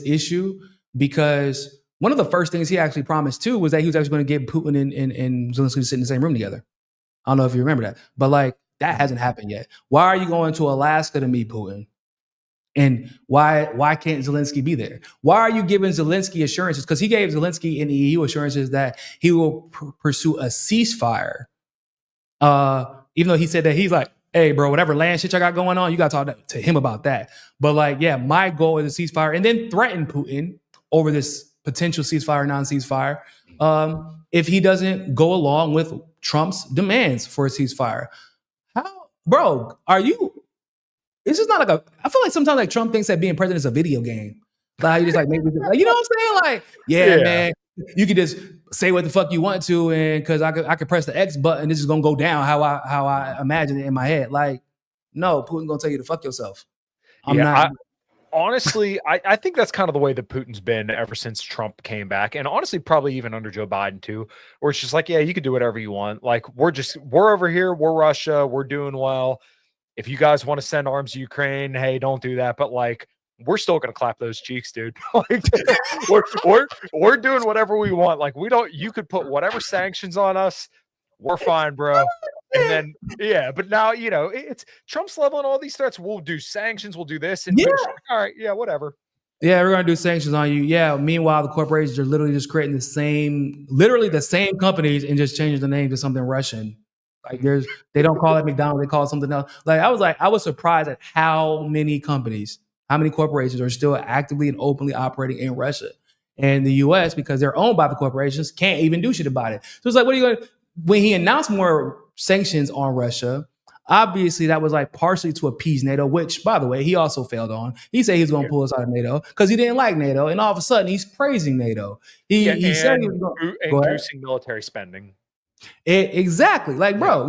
issue, because one of the first things he actually promised too was that he was actually going to get Putin and Zelensky to sit in the same room together. I don't know if you remember that, but like that hasn't happened yet. Why are you going to Alaska to meet Putin? And why can't Zelensky be there? Why are you giving Zelensky assurances? Because he gave Zelensky in the EU assurances that he will pursue a ceasefire. Even though he said that he's like, hey, bro, whatever land shit I got going on, you got to talk to him about that. But like, yeah, my goal is a ceasefire, and then threaten Putin over this potential ceasefire, non-ceasefire, if he doesn't go along with Trump's demands for a ceasefire. How, bro, are you? It's just not like a. I feel like sometimes like Trump thinks that being president is a video game. Like you just like maybe like, you know what I'm saying? Like, yeah, man, you can just say what the fuck you want to, and because I could press the X button, this is gonna go down how I imagine it in my head. Like, no, Putin's gonna tell you to fuck yourself. I'm not. Honestly, I think that's kind of the way that Putin's been ever since Trump came back. And honestly, probably even under Joe Biden too, where it's just like, yeah, you can do whatever you want. Like, we're over here, we're Russia, we're doing well. If you guys want to send arms to Ukraine, hey, don't do that. But like, we're still gonna clap those cheeks, dude. Like, we're doing whatever we want. Like, you could put whatever sanctions on us, we're fine, bro. And then, yeah, but now, it's Trump's leveling all these threats. We'll do sanctions. We'll do this. And like, all right, yeah, whatever. Yeah, we're going to do sanctions on you. Yeah. Meanwhile, the corporations are literally just creating literally the same companies and just changing the name to something Russian. Like they don't call it McDonald's. They call it something else. I was surprised at how many corporations are still actively and openly operating in Russia. And the US, because they're owned by the corporations, can't even do shit about it. So it's like, what are you going to, when he announced more sanctions on Russia, obviously that was like partially to appease NATO, which, by the way, he also failed on. He said he was going to pull us out of NATO because he didn't like NATO, and all of a sudden he's praising NATO. He said he was going to increasing military spending. Exactly, like, bro,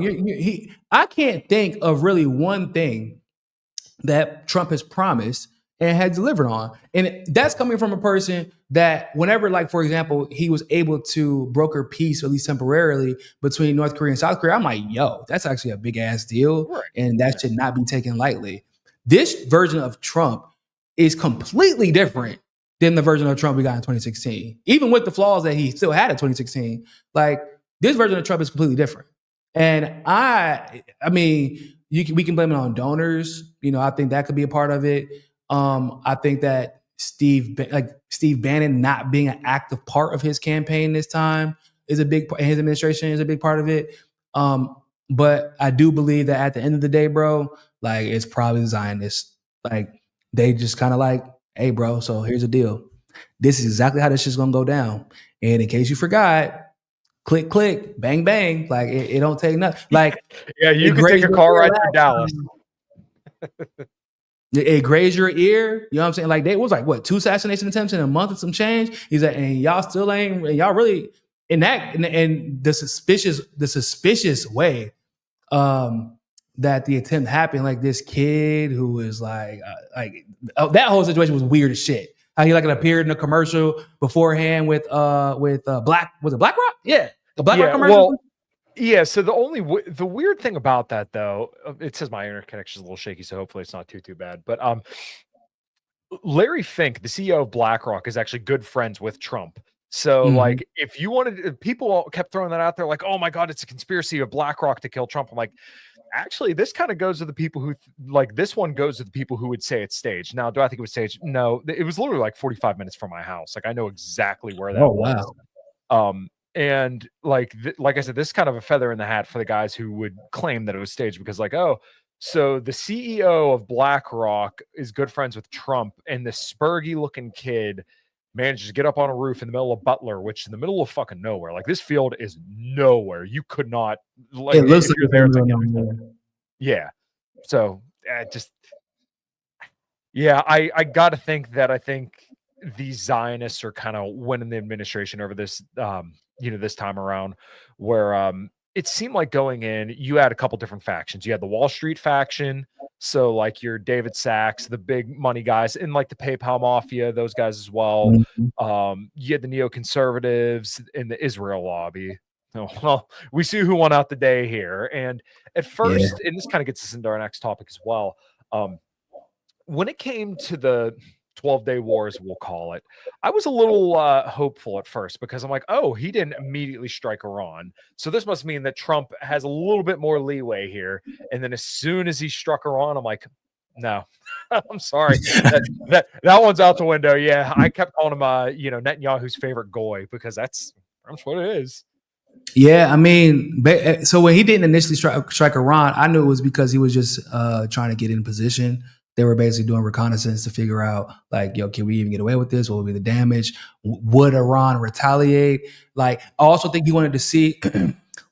I can't think of really one thing that Trump has promised and had delivered on. And that's coming from a person that whenever, like, for example, he was able to broker peace, at least temporarily, between North Korea and South Korea, I'm like, yo, that's actually a big ass deal. Right. And that should not be taken lightly. This version of Trump is completely different than the version of Trump we got in 2016. Even with the flaws that he still had in 2016, like, this version of Trump is completely different. And I mean, we can blame it on donors. I think that could be a part of it. I think that Steve Bannon not being an active part of his campaign this time is a big part, and his administration is a big part of it. But I do believe that at the end of the day, bro, like, it's probably Zionists. Like, they just kind of like, hey, bro, so here's the deal. This is exactly how this shit's gonna go down. And in case you forgot, click, click, bang, bang. Like, it don't take nothing. Like, yeah, you can take a car ride through Dallas. It grazed your ear. You know what I'm saying? Like, they was like, what, 2 assassination attempts in a month and some change? He's like, and y'all still ain't, and y'all really in that, and the suspicious way that the attempt happened. Like, this kid who was like that whole situation was weird as shit. How he appeared in a commercial beforehand with Black, was it BlackRock? Yeah, the BlackRock commercial. Well, yeah. So the weird thing about that, though, it says my internet connection is a little shaky, so hopefully it's not too bad. But Larry Fink, the CEO of BlackRock, is actually good friends with Trump. So like, if you wanted, people kept throwing that out there, like, oh my God, it's a conspiracy of BlackRock to kill Trump. I'm like, actually, this kind of goes to the people who this one goes to the people who would say it's staged. Now, do I think it was staged? No, it was literally like 45 minutes from my house. Like, I know exactly where that was. Wow. And like I said, this is kind of a feather in the hat for the guys who would claim that it was staged, because like, oh, so the CEO of BlackRock is good friends with Trump, and this spurgy looking kid manages to get up on a roof in the middle of Butler, which is in the middle of fucking nowhere. Like, this field is nowhere. You could not, like, it looks like you're there. Yeah. So I got to think that these Zionists are kind of winning the administration over this, this time around, where it seemed like going in, you had a couple different factions. You had the Wall Street faction. So like your David Sachs, the big money guys, and like the PayPal mafia, those guys as well. You had the neoconservatives and the Israel lobby. Oh, well, we see who won out the day here. And at first, and this kind of gets us into our next topic as well. When it came to the 12-day wars, we'll call it, I was a little hopeful at first, because I'm like, oh, he didn't immediately strike Iran, so this must mean that Trump has a little bit more leeway here. And then as soon as he struck Iran, I'm like, No. I'm sorry. That one's out the window. Yeah, I kept calling him, Netanyahu's favorite goy because that's what it is. Yeah, I mean, so when he didn't initially strike Iran, I knew it was because he was just trying to get in position. They were basically doing reconnaissance to figure out, like, yo, can we even get away with this? What would be the damage? Would Iran retaliate? Like, I also think he wanted to see,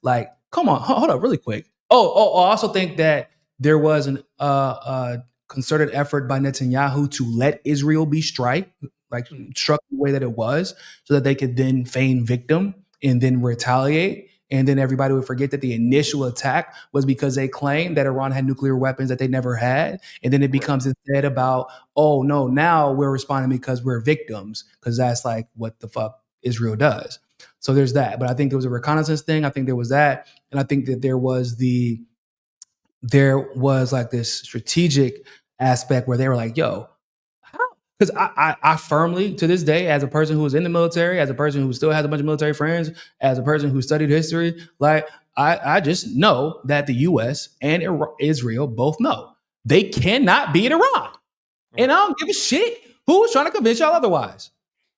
like, come on, hold up, really quick. I also think that there was a concerted effort by Netanyahu to let Israel be struck the way that it was, so that they could then feign victim and then retaliate. And then everybody would forget that the initial attack was because they claimed that Iran had nuclear weapons that they never had. And then it becomes instead about, oh no, now we're responding because we're victims, because that's like what the fuck Israel does. So there's that. But I think there was a reconnaissance thing. I think there was that. And I think that there was like this strategic aspect where they were like, yo, because I firmly, to this day, as a person who was in the military, as a person who still has a bunch of military friends, as a person who studied history, like I just know that the U.S. and Israel both know they cannot beat Iran. And I don't give a shit who's trying to convince y'all otherwise.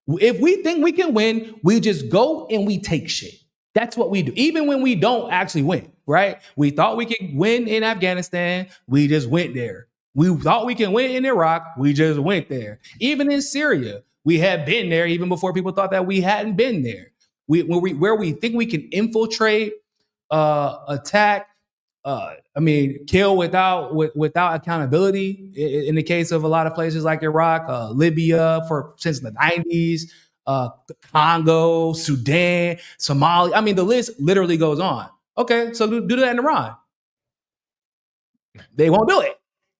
If we think we can win, we just go and we take shit. That's what we do. Even when we don't actually win, right? We thought we could win in Afghanistan. We just went there. We thought we can win in Iraq. We just went there. Even in Syria, we had been there even before people thought that we hadn't been there. Where we think we can infiltrate, attack, kill without accountability. In the case of a lot of places like Iraq, Libya, since the 90s, Congo, Sudan, Somalia. I mean, the list literally goes on. Okay, so do that in Iran. They won't do it.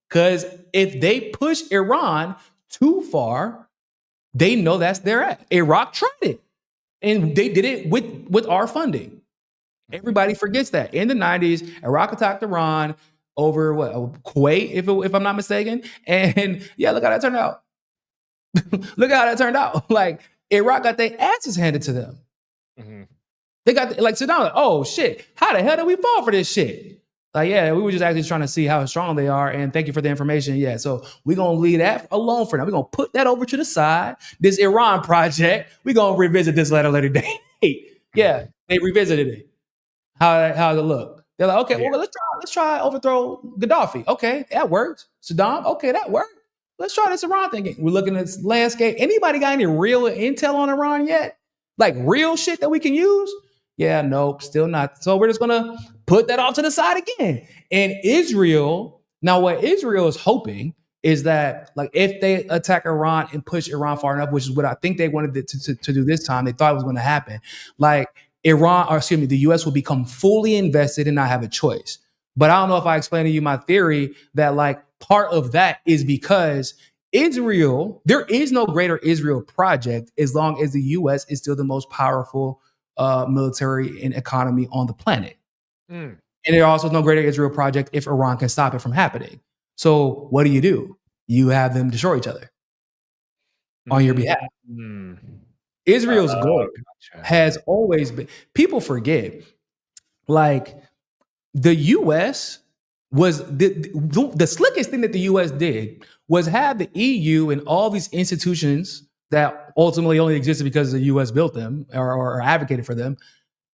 Because if they push Iran too far, they know that's their act. Iraq tried it. And they did it with our funding. Everybody forgets that. In the 90s, Iraq attacked Iran over Kuwait, if I'm not mistaken. And yeah, look how that turned out. Look how that turned out. Like, Iraq got their asses handed to them. Mm-hmm. They got, Saddam, like, oh shit, how the hell did we fall for this shit? Like, yeah, we were just actually trying to see how strong they are, and thank you for the information. Yeah, so we're going to leave that alone for now. We're going to put that over to the side. This Iran project, we're going to revisit this at a later date. Yeah, they revisited it. How does it look? They're like, okay, well, let's try overthrow Gaddafi. Okay, that worked. Saddam, okay, that worked. Let's try this Iran thing. We're looking at this landscape. Anybody got any real intel on Iran yet? Like real shit that we can use? Yeah, nope, still not. So we're just going to put that off to the side again. And Israel, now what Israel is hoping is that, like, if they attack Iran and push Iran far enough, which is what I think they wanted to do this time, they thought it was going to happen, like the US will become fully invested and not have a choice. But I don't know if I explained to you my theory that, like, part of that is because Israel, there is no greater Israel project as long as the US is still the most powerful military and economy on the planet. And there also is no greater Israel project if Iran can stop it from happening. So what do? You have them destroy each other on your behalf. Israel's goal has always been, people forget, like, the U.S. was the slickest thing that the U.S. did was have the EU and all these institutions that ultimately only existed because the U.S. built them or advocated for them,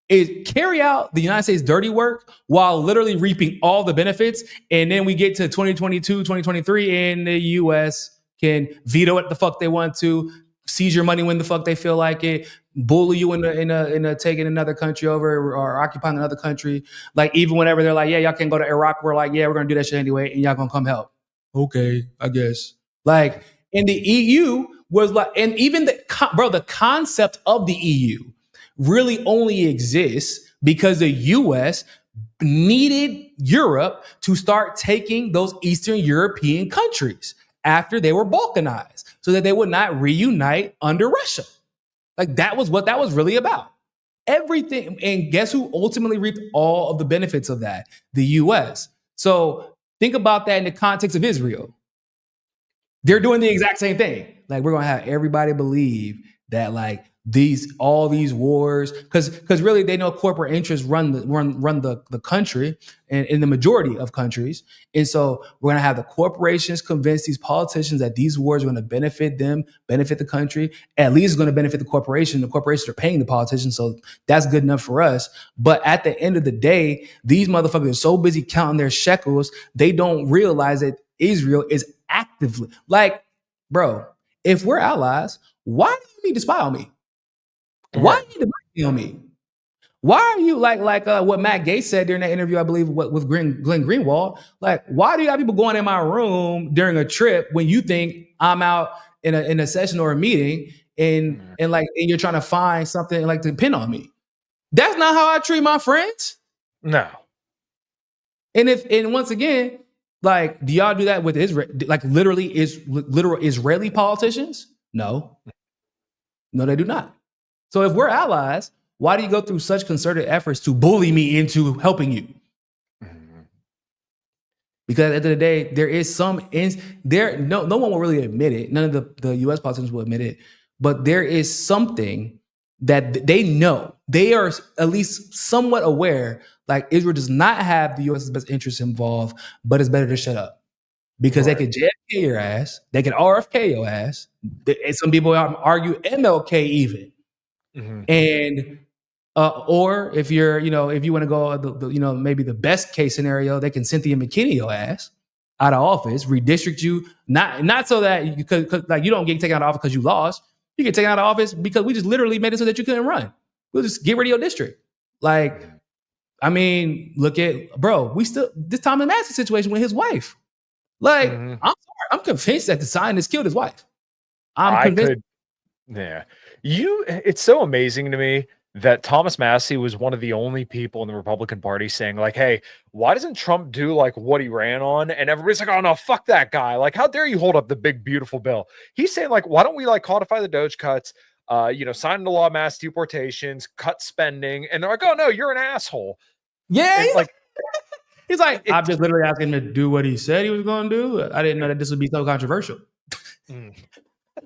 is carry out the United States dirty work while literally reaping all the benefits. And then we get to 2022, 2023, and the U.S. can veto what the fuck they want to, seize your money when the fuck they feel like it, bully you into taking another country over or occupying another country. Like, even whenever they're like, yeah, y'all can't go to Iraq, we're like, yeah, we're gonna do that shit anyway, and y'all gonna come help. Okay, I guess. Like, in the EU was like, and even the concept of the EU really only exists because the US needed Europe to start taking those Eastern European countries after they were balkanized so that they would not reunite under Russia. Like, that was what that was really about. Everything. And guess who ultimately reaped all of the benefits of that? The US. So think about that in the context of Israel. They're doing the exact same thing. Like, we're going to have everybody believe that, like, all these wars, because really they know corporate interests run the country and in the majority of countries. And so we're gonna have the corporations convince these politicians that these wars are gonna benefit them, benefit the country. At least it's gonna benefit the corporation. The corporations are paying the politicians, so that's good enough for us. But at the end of the day, these motherfuckers are so busy counting their shekels, they don't realize that Israel is actively like, bro, if we're allies, why do you need to spy on me? Why are you debating on me? Why are you like what Matt Gaetz said during that interview, I believe, with Glenn Greenwald? Like, why do you have people going in my room during a trip when you think I'm out in a session or a meeting and you're trying to find something like to pin on me? That's not how I treat my friends. No. And once again, like, do y'all do that with Israel? Like literal Israeli politicians? No, they do not. So if we're allies, why do you go through such concerted efforts to bully me into helping you? Because at the end of the day, there is no one will really admit it. None of the US politicians will admit it, but there is something that they know. They are at least somewhat aware, like Israel does not have the US's best interests involved, but it's better to shut up. Because they could JFK your ass, they could RFK your ass, and some people argue MLK even. And or if you're, if you want to go, maybe the best case scenario, they can Cynthia McKinney your ass out of office, redistrict you, not so that you could like you don't get taken out of office because you lost. You get taken out of office because we just literally made it so that you couldn't run. We'll just get rid of your district. Like, I mean, look at we still this Thomas Massey situation with his wife. Like, I'm sorry, I'm convinced that the scientist killed his wife. I'm convinced. It's so amazing to me that Thomas Massey was one of the only people in the Republican Party saying like, hey, why doesn't Trump do like what he ran on? And everybody's like, oh no, fuck that guy. Like, how dare you hold up the big, beautiful bill? He's saying like, why don't we like codify the Doge cuts, sign the law of mass deportations, cut spending. And they're like, oh no, you're an asshole. Yeah. He's like, I'm just literally asking him to do what he said he was going to do. I didn't know that this would be so controversial.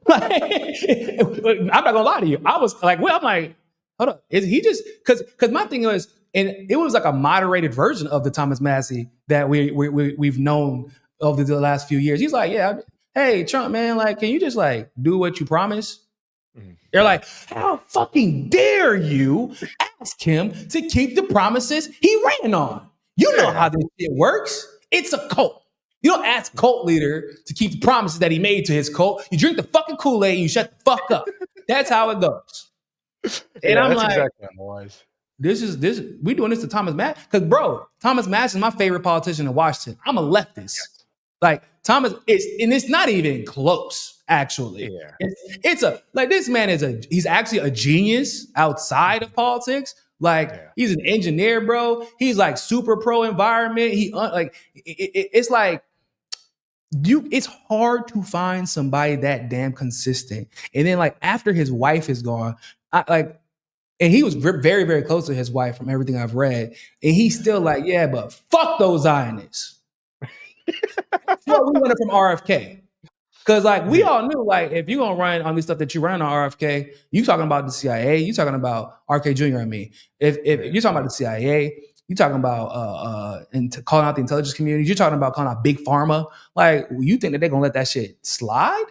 Like, I'm not gonna lie to you. I was like, I'm like, hold up. Is he just because my thing was, and it was like a moderated version of the Thomas Massey that we've known over the last few years. He's like, yeah, hey, Trump, man, like, can you just like do what you promise? They're like, how fucking dare you ask him to keep the promises he ran on? You know how this shit works. It's a cult. You don't ask cult leader to keep the promises that he made to his cult. You drink the fucking Kool-Aid and you shut the fuck up. That's how it goes. And I'm like, exactly we doing this to Thomas Massey? Because bro, Thomas Massey is my favorite politician in Washington. I'm a leftist. Like Thomas is, and it's not even close, actually. It's this man he's actually a genius outside of politics. Like he's an engineer, bro. He's like super pro environment. It's like it's hard to find somebody that damn consistent. And then like after his wife is gone, and he was very, very close to his wife from everything I've read. And he's still like, yeah, but fuck those Zionists. Well, we wanted from RFK. Because like we all knew, like if you're gonna run on this stuff that you run on RFK, you talking about the CIA, you talking about RK Jr. I mean, if you're talking about the CIA, you talking about calling out the intelligence community, you're talking about calling out big pharma. Like you think that they're gonna let that shit slide?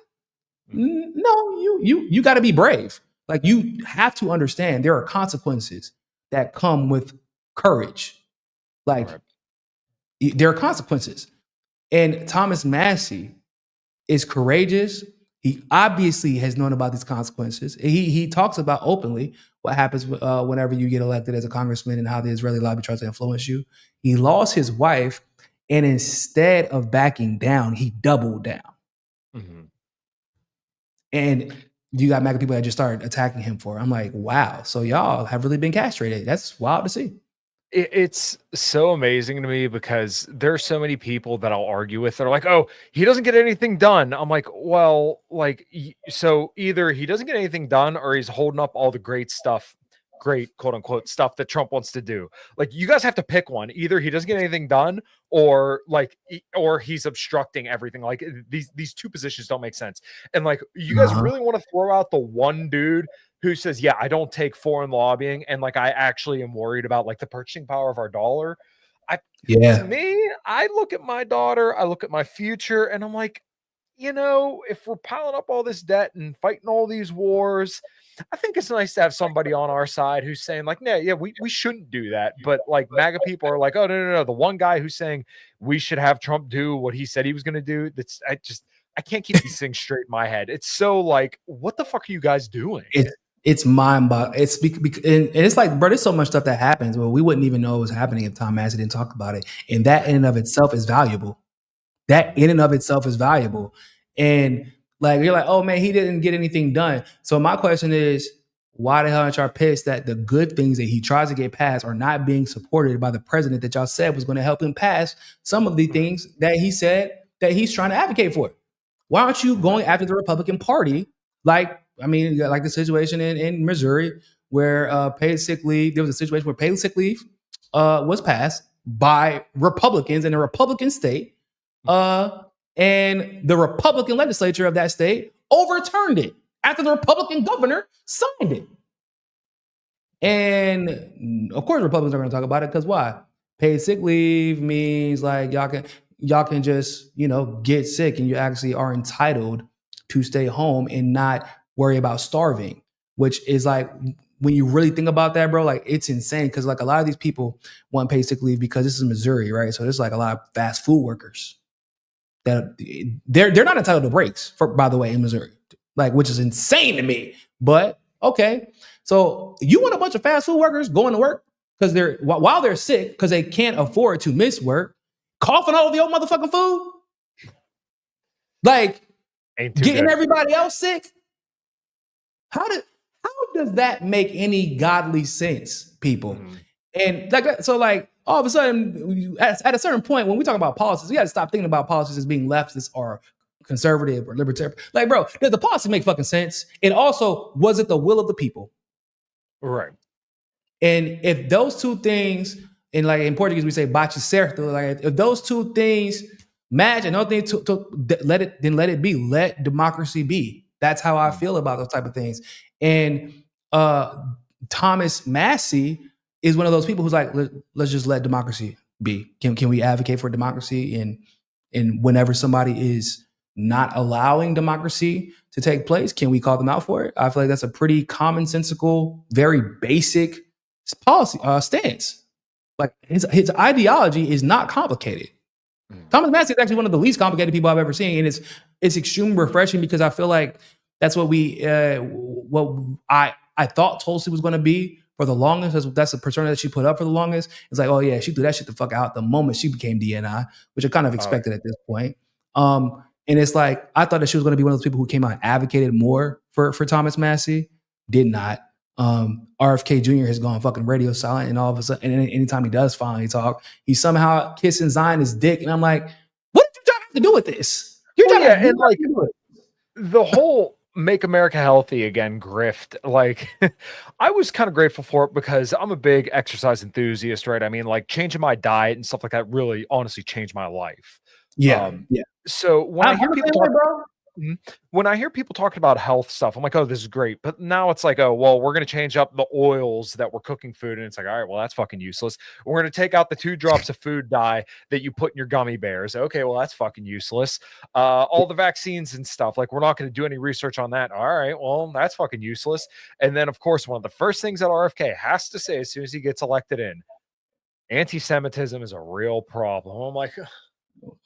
No, you got to be brave. Like you have to understand there are consequences that come with courage. Like there are consequences, and Thomas Massey is courageous. He obviously has known about these consequences. He talks about openly what happens whenever you get elected as a congressman and how the Israeli lobby tries to influence you. He lost his wife, and instead of backing down, he doubled down. And you got MAGA people that just started attacking him for it. I'm like, wow. So y'all have really been castrated. That's wild to see. It's so amazing to me because there's so many people that I'll argue with. They're like, oh, he doesn't get anything done. I'm like, well, like, so either he doesn't get anything done or he's holding up all the great quote unquote stuff that Trump wants to do. Like, you guys have to pick one. Either he doesn't get anything done or he's obstructing everything. Like these two positions don't make sense. And like, you guys really want to throw out the one dude who says, yeah, I don't take foreign lobbying, and like I actually am worried about like the purchasing power of our dollar. To me, I look at my daughter, I look at my future, and I'm like, if we're piling up all this debt and fighting all these wars, I think it's nice to have somebody on our side who's saying, like, yeah, we shouldn't do that. But like MAGA people are like, oh, no. The one guy who's saying we should have Trump do what he said he was going to do. I can't keep these things straight in my head. It's so like, what the fuck are you guys doing? It's mind-boggling. And it's like, bro, there's so much stuff that happens where we wouldn't even know it was happening if Tom Massey didn't talk about it. And that in and of itself is valuable. And like, you're like, oh man, he didn't get anything done. So my question is, why the hell aren't y'all pissed that the good things that he tries to get passed are not being supported by the president that y'all said was going to help him pass some of the things that he said that he's trying to advocate for? Why aren't you going after the Republican Party? Like the situation in Missouri where paid sick leave, there was a situation where paid sick leave was passed by Republicans in a Republican state. And the Republican legislature of that state overturned it after the Republican governor signed it. And of course, Republicans are going to talk about it because why? Paid sick leave means like y'all can just, get sick and you actually are entitled to stay home and not worry about starving, which is like, when you really think about that, bro, like it's insane. Cause like a lot of these people want paid sick leave because this is Missouri, right? So there's like a lot of fast food workers that they're not entitled to breaks by the way, in Missouri, like, which is insane to me, but okay. So you want a bunch of fast food workers going to work because while they're sick, because they can't afford to miss work, coughing all over your motherfucking food, like getting everybody else sick. How does that make any godly sense, people? And like, so like all of a sudden, at a certain point, when we talk about policies, we got to stop thinking about policies as being leftist or conservative or libertarian. Like, bro, does the policy make fucking sense? And also, was it the will of the people? Right. And if those two things, and like in Portuguese we say "bate certo," like if those two things match, and thing let it be. Let democracy be. That's how I feel about those type of things. And Thomas Massey is one of those people who's like, let's just let democracy be. Can we advocate for democracy? And whenever somebody is not allowing democracy to take place, can we call them out for it? I feel like that's a pretty commonsensical, very basic policy stance. Like his ideology is not complicated. Thomas Massey is actually one of the least complicated people I've ever seen, and it's extremely refreshing because I feel like that's what I thought Tulsi was going to be for the longest. That's the persona that she put up for the longest. It's like, oh yeah, she threw that shit the fuck out the moment she became DNI, which I kind of expected at this point. And it's like, I thought that she was going to be one of those people who came out and advocated more for Thomas Massey. Did not. RFK Jr. has gone fucking radio silent, and all of a sudden, and anytime he does finally talk, he's somehow kissing Zion's dick, and I'm like, what did you have to do with this? And like the whole "Make America Healthy Again" grift, like I was kind of grateful for it because I'm a big exercise enthusiast, right? I mean, like changing my diet and stuff like that really honestly changed my life. Yeah. So when I hear people when I hear people talking about health stuff, I'm like, oh, this is great. But now it's like, oh, well, we're going to change up the oils that we're cooking food. And it's like, all right, well, that's fucking useless. We're going to take out the 2 drops of food dye that you put in your gummy bears. Okay, well, that's fucking useless. All the vaccines and stuff, like we're not going to do any research on that. All right, well, that's fucking useless. And then, of course, one of the first things that RFK has to say as soon as he gets elected in, anti-Semitism is a real problem. I'm like,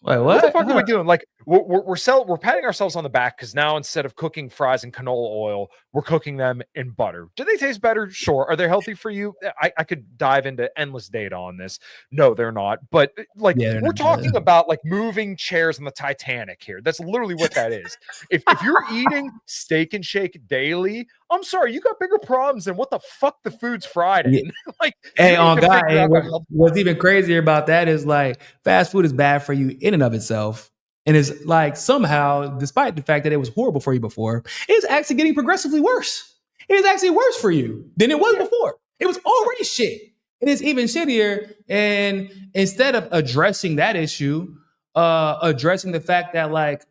wait, what the fuck are we doing? Like we're patting ourselves on the back because now instead of cooking fries in canola oil, we're cooking them in butter. Do they taste better? Sure. Are they healthy for you? I could dive into endless data on this. No, they're not. But like we're talking about like moving chairs on the Titanic here. That's literally what that is. If you're eating Steak and Shake daily, I'm sorry, you got bigger problems than what the fuck the food's fried in. Like, hey, on God, what's even crazier about that is like fast food is bad for you in and of itself. And it's like somehow, despite the fact that it was horrible for you before, it's actually getting progressively worse. It is actually worse for you than it was before. It was already shit. It is even shittier. And instead of addressing that issue, addressing the fact that like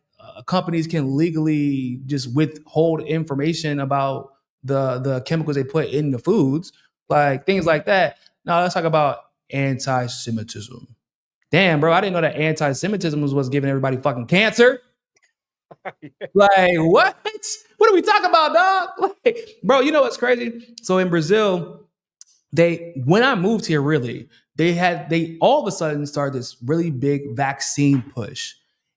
companies can legally just withhold information about the chemicals they put in the foods, like things like that. Now let's talk about anti-Semitism. Damn, bro, I didn't know that anti-Semitism was giving everybody fucking cancer. Like, what? What are we talking about, dog? Like, bro, you know what's crazy? So in Brazil, when I moved here, really, they all of a sudden started this really big vaccine push.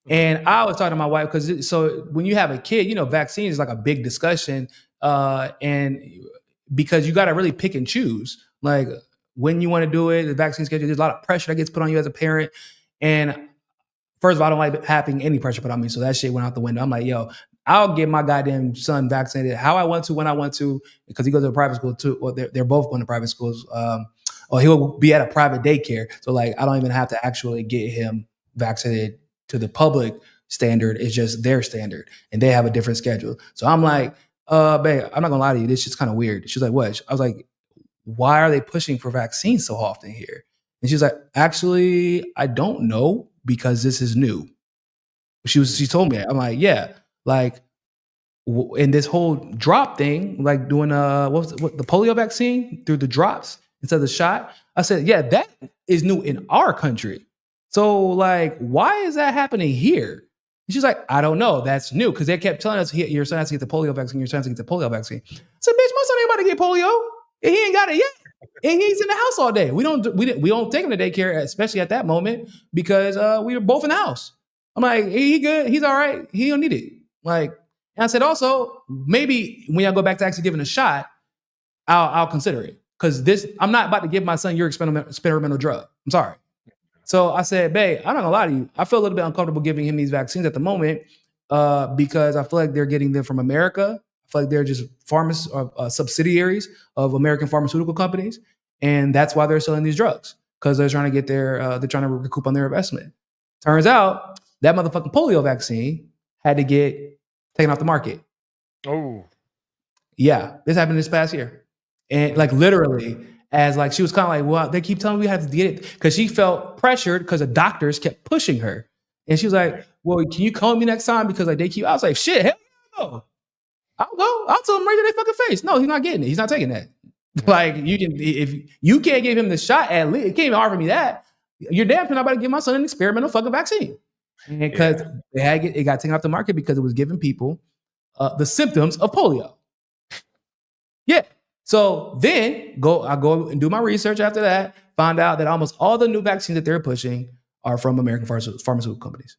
And I was talking to my wife because so when you have a kid, you know, vaccine is like a big discussion, and because you got to really pick and choose, like when you want to do it, the vaccine schedule. There's a lot of pressure that gets put on you as a parent, and first of all, I don't like having any pressure put on me, so that shit went out the window. I'm like, yo, I'll get my goddamn son vaccinated how I want to, when I want to, because he goes to a private school too. Well, they're both going to private schools. Or he'll be at a private daycare, so like I don't even have to actually get him vaccinated to the public standard. It's just their standard, and they have a different schedule. So I'm like, babe, I'm not gonna lie to you, this shit's kind of weird. She's like, what? I was like, why are they pushing for vaccines so often here? And she's like, actually, I don't know, because this is new. She told me that. I'm like, yeah, like in this whole drop thing, like doing what the polio vaccine through the drops instead of the shot. I said, yeah, that is new in our country. So like, why is that happening here? And she's like, I don't know. That's new, because they kept telling us your son has to get the polio vaccine. Your son has to get the polio vaccine. I said, bitch, my son ain't about to get polio. And he ain't got it yet. And he's in the house all day. We don't take him to daycare, especially at that moment, because we were both in the house. I'm like, he good. He's all right. He don't need it. Like, and I said, also, maybe when I go back to actually giving a shot, I'll consider it, because I'm not about to give my son your experimental drug. I'm sorry. So I said, babe, I'm not gonna lie to you. I feel a little bit uncomfortable giving him these vaccines at the moment, because I feel like they're getting them from America. I feel like they're just subsidiaries of American pharmaceutical companies, and that's why they're selling these drugs, because they're trying to get they're trying to recoup on their investment. Turns out that motherfucking polio vaccine had to get taken off the market. Oh, yeah, this happened this past year, and like literally, as like she was kind of like, well, they keep telling me we have to get it, because she felt pressured because the doctors kept pushing her, and she was like, well, can you call me next time, because like they keep. I was like, shit, hell no. I'll go. I'll tell him right to their fucking face. No, he's not getting it. He's not taking that. Like, you can, if you can't give him the shot, at least, it can't even offer me that. You're damn sure not about to give my son an experimental fucking vaccine. Because it got taken off the market because it was giving people the symptoms of polio. Yeah. So then I go and do my research after that, find out that almost all the new vaccines that they're pushing are from American pharmaceutical companies.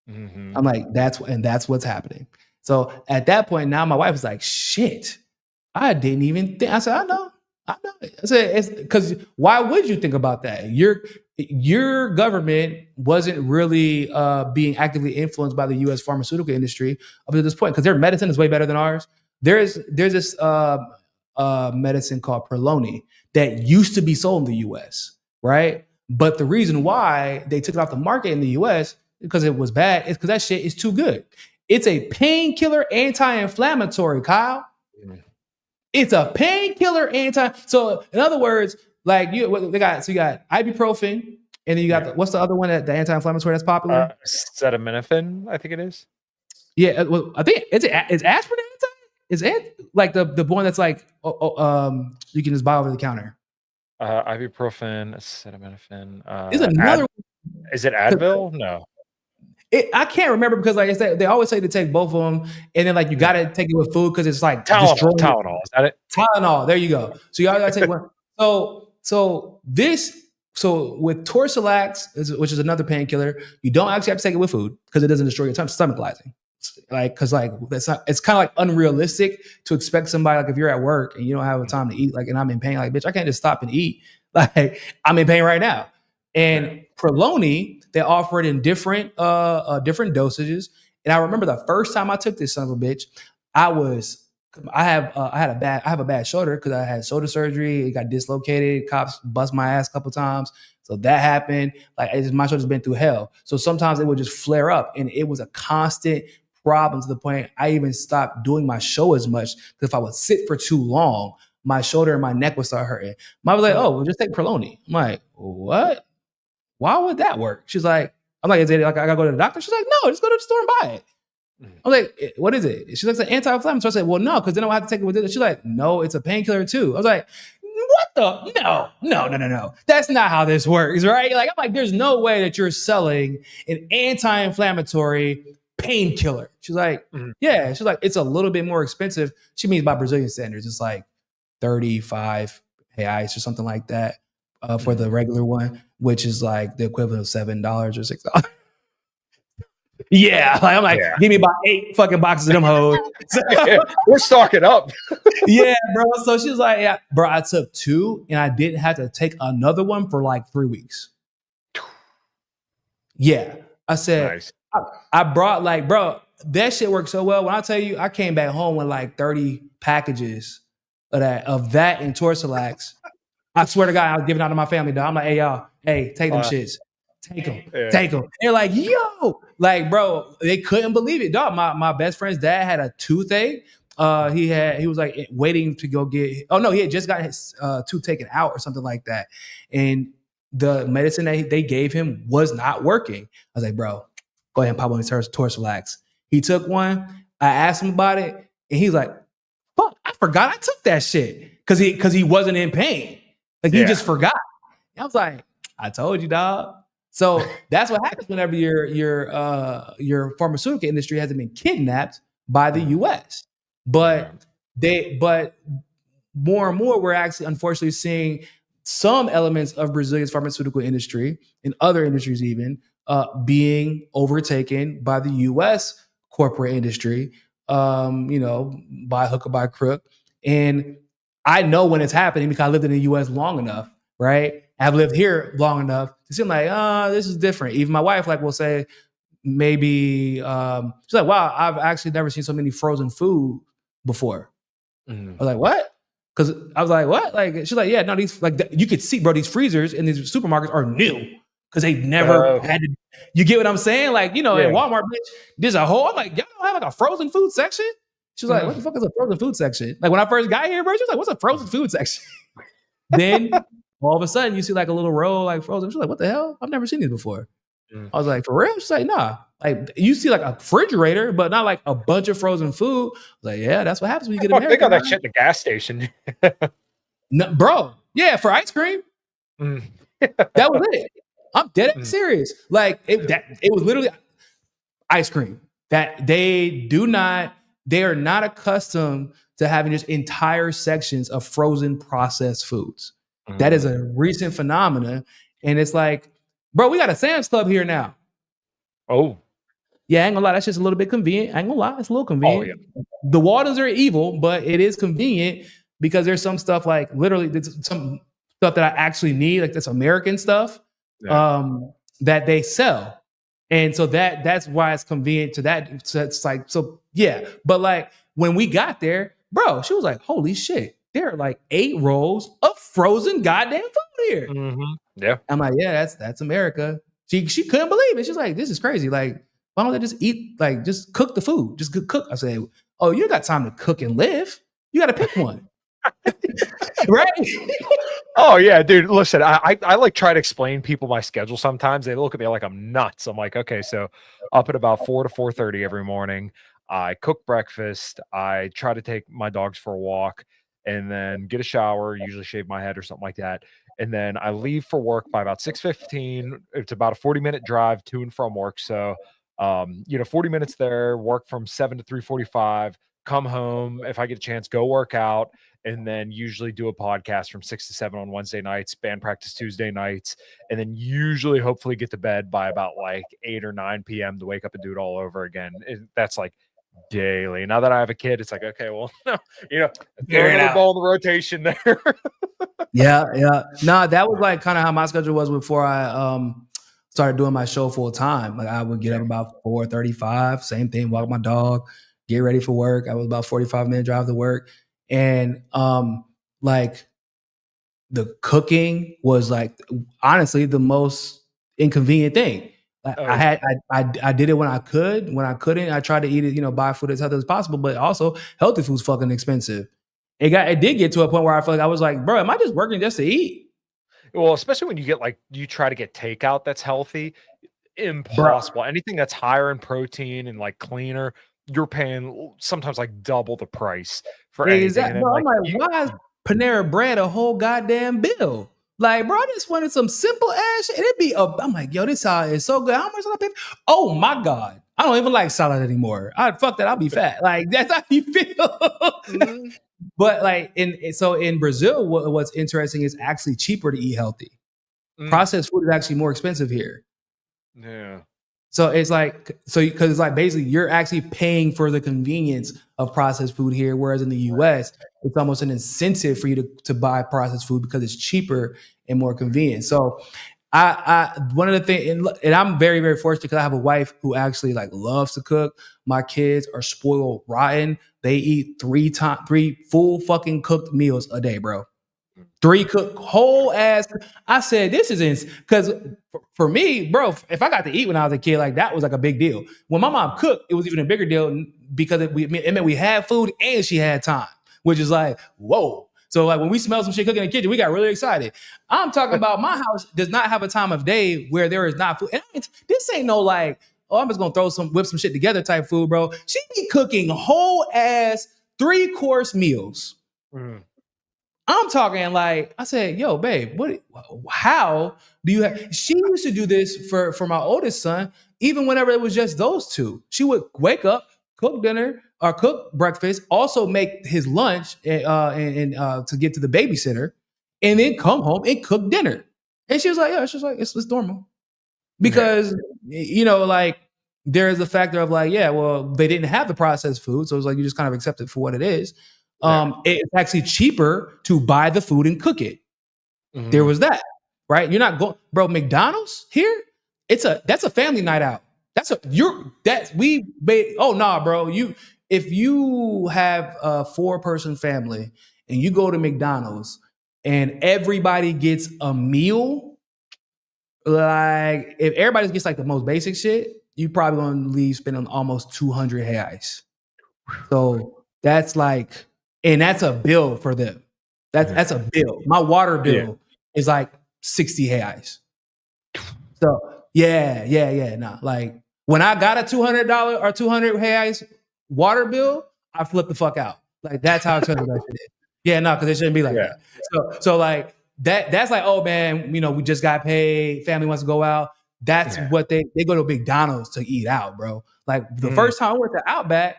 Mm-hmm. I'm like, that's what's happening. So at that point, now my wife was like, shit, I didn't even think. I said, I know. I said, it's because why would you think about that? Your government wasn't really being actively influenced by the U.S. pharmaceutical industry up to this point, because their medicine is way better than ours. There's this medicine called Perloni that used to be sold in the U.S., right? But the reason why they took it off the market in the U.S. because it was bad is because that shit is too good. It's a painkiller anti-inflammatory, Kyle. It's a painkiller So in other words, like you got ibuprofen, and then you got what's the other one, the anti-inflammatory that's popular? Acetaminophen, I think it is. Yeah, well, I think is aspirin anti? Is it like the one that's like you can just buy over the counter? Ibuprofen, acetaminophen. Is another? Is it Advil? No. I can't remember, because like I said, they always say to take both of them, and then like you got to take it with food, because it's like Tylenol. Is that it? Tylenol. There you go. So you all got to take one. So with Torsilax, which is another painkiller, you don't actually have to take it with food, because it doesn't destroy your stomach lining. Like, because like it's kind of like unrealistic to expect somebody, like if you're at work and you don't have time to eat, like, and I'm in pain, like, bitch, I can't just stop and eat. Like, I'm in pain right now. And Perloni, they offer it in different dosages. And I remember the first time I took this son of a bitch, I have a bad shoulder, because I had shoulder surgery. It got dislocated. Cops bust my ass a couple times. So that happened. Like, my shoulder's been through hell. So sometimes it would just flare up, and it was a constant problem, to the point I even stopped doing my show as much, because if I would sit for too long, my shoulder and my neck would start hurting. Mom was like, oh, well, just take Perloni. I'm like, what? Why would that work? She's like, I'm like, is it like I gotta go to the doctor? She's like, no, just go to the store and buy it. I'm like, what is it? She's like, it's an anti-inflammatory. I said, well, no, because then I'll have to take it with it. She's like, no, it's a painkiller too. I was like, what the? No. That's not how this works, right? Like, I'm like, there's no way that you're selling an anti-inflammatory painkiller. She's like, yeah. She's like, it's a little bit more expensive. She means by Brazilian standards, it's like 35 reais or something like that for the regular one, which is like the equivalent of $7 or $6. Yeah, like, I'm like, give me about 8 fucking boxes of them hoes. We're stocking up. Yeah, bro. So she was like, yeah, bro, I took 2 and I didn't have to take another one for like 3 weeks. Yeah. I said, nice. I brought like, bro, that shit worked so well. When I tell you, I came back home with like 30 packages of that and Torsilax. I swear to God, I was giving out to my family, dog. I'm like, hey, y'all, take them shits. Take them. They're like, yo, like, bro, they couldn't believe it, dog. My best friend's dad had a toothache. He was like waiting to go get. Oh no, he had just got his tooth taken out or something like that, and the medicine that they gave him was not working. I was like, bro, go ahead and pop on his Torsilax. He took one. I asked him about it, and he's like, fuck, I forgot I took that shit because he wasn't in pain. Like he just forgot. I was like, I told you, dog. So that's what happens whenever your pharmaceutical industry hasn't been kidnapped by the U.S. But more and more, we're actually unfortunately seeing some elements of Brazilian's pharmaceutical industry and other industries even being overtaken by the U.S. corporate industry, by hook or by crook. And I know when it's happening because I lived in the U.S. long enough, right? I've lived here long enough to seem like, this is different. Even my wife will say, maybe, she's like, wow, I've actually never seen so many frozen food before. I was like, what? Because I was like, what? Like, she's like, yeah, no, these, like, you could see, bro, these freezers in these supermarkets are new because they never had to. You get what I'm saying? Like, in Walmart, bitch, there's a whole, I'm like, y'all don't have like a frozen food section? She's like, what the fuck is a frozen food section? Like, when I first got here, bro, she was like, what's a frozen food section? Then all of a sudden you see like a little roll like frozen. She's like, what the hell? I've never seen these before. I was like, for real? She's like, nah. Like you see like a refrigerator, but not like a bunch of frozen food. I was like, yeah, that's what happens when you get American. They got that shit at the gas station. No, bro. Yeah, for ice cream. That was it. I'm dead serious. Like it was literally ice cream that they are not accustomed to having just entire sections of frozen processed foods. That is a recent phenomenon. And it's like, bro, we got a Sam's Club here now. Oh. Yeah, I ain't gonna lie. That's just a little bit convenient. I ain't gonna lie. It's a little convenient. Oh, yeah. The Waldens are evil, but it is convenient because there's some stuff like literally some stuff that I actually need, like this American stuff that they sell. And so that's why it's convenient to that. So it's like, so yeah. But like when we got there, bro, she was like, holy shit. There are like 8 rolls of frozen goddamn food here. Yeah. I'm like, yeah, that's America. She couldn't believe it. She's like, this is crazy. Like, why don't they just eat, like, just cook the food? Just cook. I said, oh, you got time to cook and live. You got to pick one. Right? Oh, yeah, dude. Listen, I like try to explain people my schedule sometimes. They look at me like I'm nuts. I'm like, okay, so up at about 4 to 4:30 every morning. I cook breakfast. I try to take my dogs for a walk and then get a shower, usually shave my head or something like that. And then I leave for work by about 6:15. It's about a 40-minute drive to and from work. So, 40 minutes there, work from 7 to 3:45, come home. If I get a chance, go work out, and then usually do a podcast from 6 to 7 on Wednesday nights, band practice Tuesday nights, and then usually hopefully get to bed by about like 8 or 9 p.m. to wake up and do it all over again. That's like daily. Now that I have a kid, it's like, okay, well, another ball in the rotation there. Yeah. No, that was like kind of how my schedule was before I started doing my show full time. Like I would get up about 4:35, same thing, walk my dog, get ready for work. I was about 45-minute drive to work. And like the cooking was like honestly the most inconvenient thing. I did it when I could. When I couldn't, I tried to eat it, buy food as healthy as possible. But also, healthy food's fucking expensive. It did get to a point where I feel like I was like, bro, am I just working just to eat? Well, especially when you try to get takeout that's healthy, impossible. Bro. Anything that's higher in protein and like cleaner, you're paying sometimes like double the price for anything. And Exactly. then Bro, I'm like like, why is Panera Bread a whole goddamn bill? Like, bro, I just wanted some simple ass shit. And it'd be I'm like, yo, this salad is so good. How much did I pay? Oh my God. I don't even like salad anymore. Fuck that. I'll be fat. Like, that's how you feel. But like so in Brazil, what's interesting is actually cheaper to eat healthy. Processed food is actually more expensive here. Yeah. So it's like, because it's like basically you're actually paying for the convenience of processed food here, whereas in the US, it's almost an incentive for you to buy processed food because it's cheaper and more convenient. So I one of the things, and I'm very, very fortunate because I have a wife who actually like loves to cook. My kids are spoiled rotten. They eat three full fucking cooked meals a day, bro. 3 cooked whole ass. I said, this is because for me, bro, if I got to eat when I was a kid, like that was like a big deal. When my mom cooked, it was even a bigger deal because it meant we had food and she had time, which is like, whoa. So like when we smelled some shit cooking in the kitchen, we got really excited. I'm talking about my house does not have a time of day where there is not food. And this ain't no like, oh, I'm just gonna whip some shit together type food, bro. She be cooking whole ass 3-course meals. I'm talking like, I said, yo, babe, how do you have? She used to do this for my oldest son, even whenever it was just those two. She would wake up, cook dinner or cook breakfast, also make his lunch and to get to the babysitter, and then come home and cook dinner. And she was like, yeah, it's just like, it's normal. Because, like, there's the factor of like, yeah, well, they didn't have the processed food. So it's like, you just kind of accept it for what it is. It's actually cheaper to buy the food and cook it. There was that, right? You're not going, bro. McDonald's here, that's a family night out. Oh nah, bro. If you have a 4-person family and you go to McDonald's and everybody gets a meal, like if everybody gets like the most basic shit, you probably gonna leave spending almost 200 reais. So that's like. And that's a bill for them. That's a bill. My water bill is like 60 reais. So yeah. Nah, like when I got a $200 or 200 reais water bill, I flip the fuck out. Like that's how expensive that shit is. Yeah, no, because it shouldn't be like that. So like that's like, oh man, we just got paid. Family wants to go out. That's what they go to McDonald's to eat out, bro. Like the first time I went to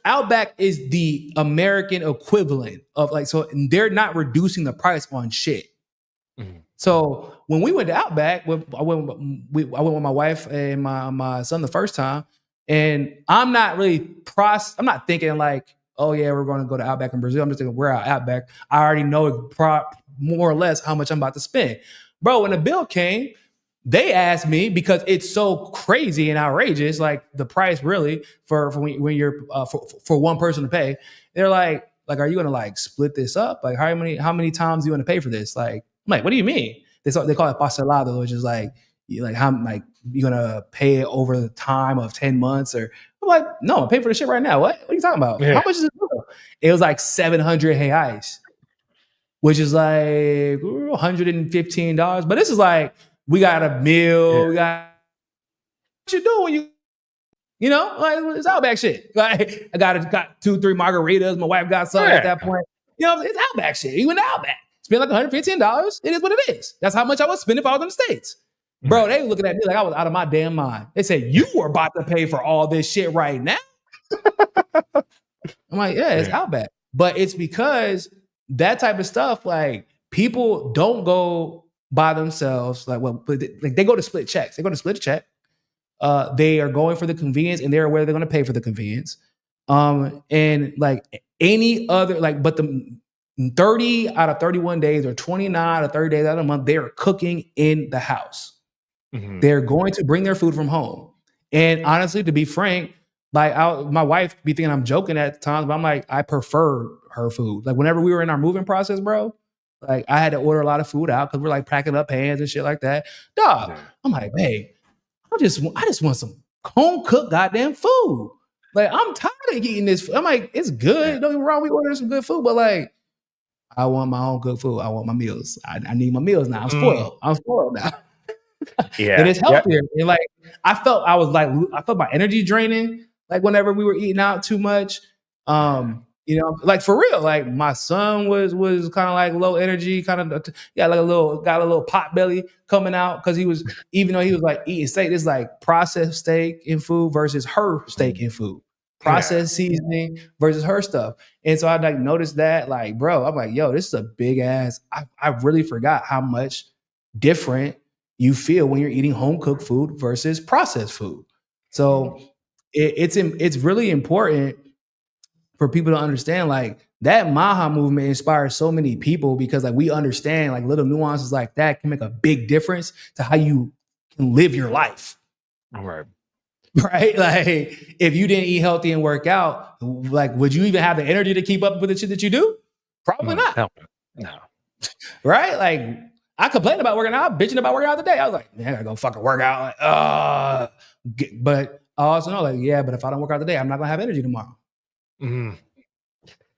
Outback is the American equivalent of like, so they're not reducing the price on shit. So when we went to Outback, I went with my wife and my son the first time, and I'm not not thinking like, oh yeah, we're going to go to Outback in Brazil. I'm just thinking we're at Outback. I already know more or less how much I'm about to spend, bro. When the bill came, they asked me because it's so crazy and outrageous, like the price really for when you're for one person to pay. They're like, are you gonna like split this up? Like how many times do you want to pay for this? Like, I'm like, what do you mean? They call it parcelado, which is like how like you're gonna pay it over the time of 10 months or I'm like, no, I'm paying for the shit right now. What are you talking about? How much is it? It was like 700 reais, which is like $115. But this is like, we got a meal. We got what you do when like it's Outback shit. Like I got 2-3 margaritas. My wife got some at that point. It's Outback shit. You went to Outback, spend like $115. It is what it is. That's how much I would spend if I was in the States. Bro, they were looking at me like I was out of my damn mind. They said, you were about to pay for all this shit right now. I'm like, yeah, it's Outback. But it's because that type of stuff, like people don't go by themselves, like they go to split checks. They go to split a check. They are going for the convenience, and they're aware they're going to pay for the convenience. And like any other, like, but the 30 out of 31 days or 29 out of 30 days out of the month, they are cooking in the house. They're going to bring their food from home. And honestly, to be frank, like my wife be thinking I'm joking at times, but I'm like, I prefer her food. Like whenever we were in our moving process, bro, like I had to order a lot of food out because we're like packing up pans and shit like that. Dog, I'm like, babe, I just want some home cooked goddamn food. Like I'm tired of eating this. I'm like, it's good. Don't get me wrong, we ordered some good food, but like, I want my home cooked food. I want my meals. I need my meals now. I'm spoiled. I'm spoiled now. And it's healthier. And like I felt my energy draining. Like whenever we were eating out too much, you know, like for real, like my son was kind of like low energy, kind of got a little pot belly coming out because he was, even though he was like eating steak, it's like processed steak in food versus her steak in food, processed seasoning versus her stuff. And so I like noticed that, like, bro, I'm like, yo, this is a big ass. I really forgot how much different you feel when you're eating home cooked food versus processed food. So it's really important for people to understand, like, that Maha movement inspires so many people because like we understand like little nuances like that can make a big difference to how you can live your life. Right. Right? Like if you didn't eat healthy and work out, like would you even have the energy to keep up with the shit that you do? Probably not. No. Right? Like I complained about working out, bitching about working out today. I was like, man, I gotta go fucking work out. Like, but I also know, like, yeah, but if I don't work out today, I'm not gonna have energy tomorrow.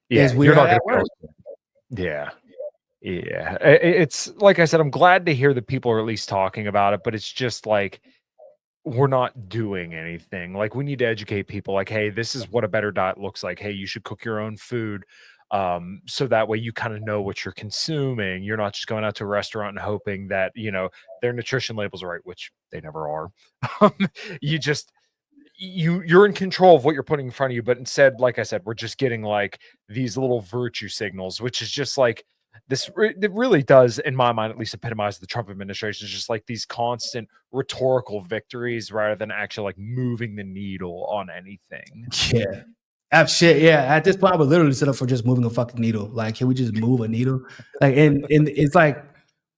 Yeah, you're not gonna work. Yeah. It's like I said, I'm glad to hear that people are at least talking about it, but it's just like we're not doing anything. Like we need to educate people. Like, hey, this is what a better diet looks like. Hey, you should cook your own food, so that way you kind of know what you're consuming. You're not just going out to a restaurant and hoping that their nutrition labels are right, which they never are. You just you're in control of what you're putting in front of you, but instead, like I said, we're just getting like these little virtue signals, which is just like it really does, in my mind at least, epitomize the Trump administration. It's just like these constant rhetorical victories rather than actually like moving the needle on anything. Yeah. Shit, yeah. At this point, I would literally set up for just moving a fucking needle. Like, can we just move a needle? Like, and it's like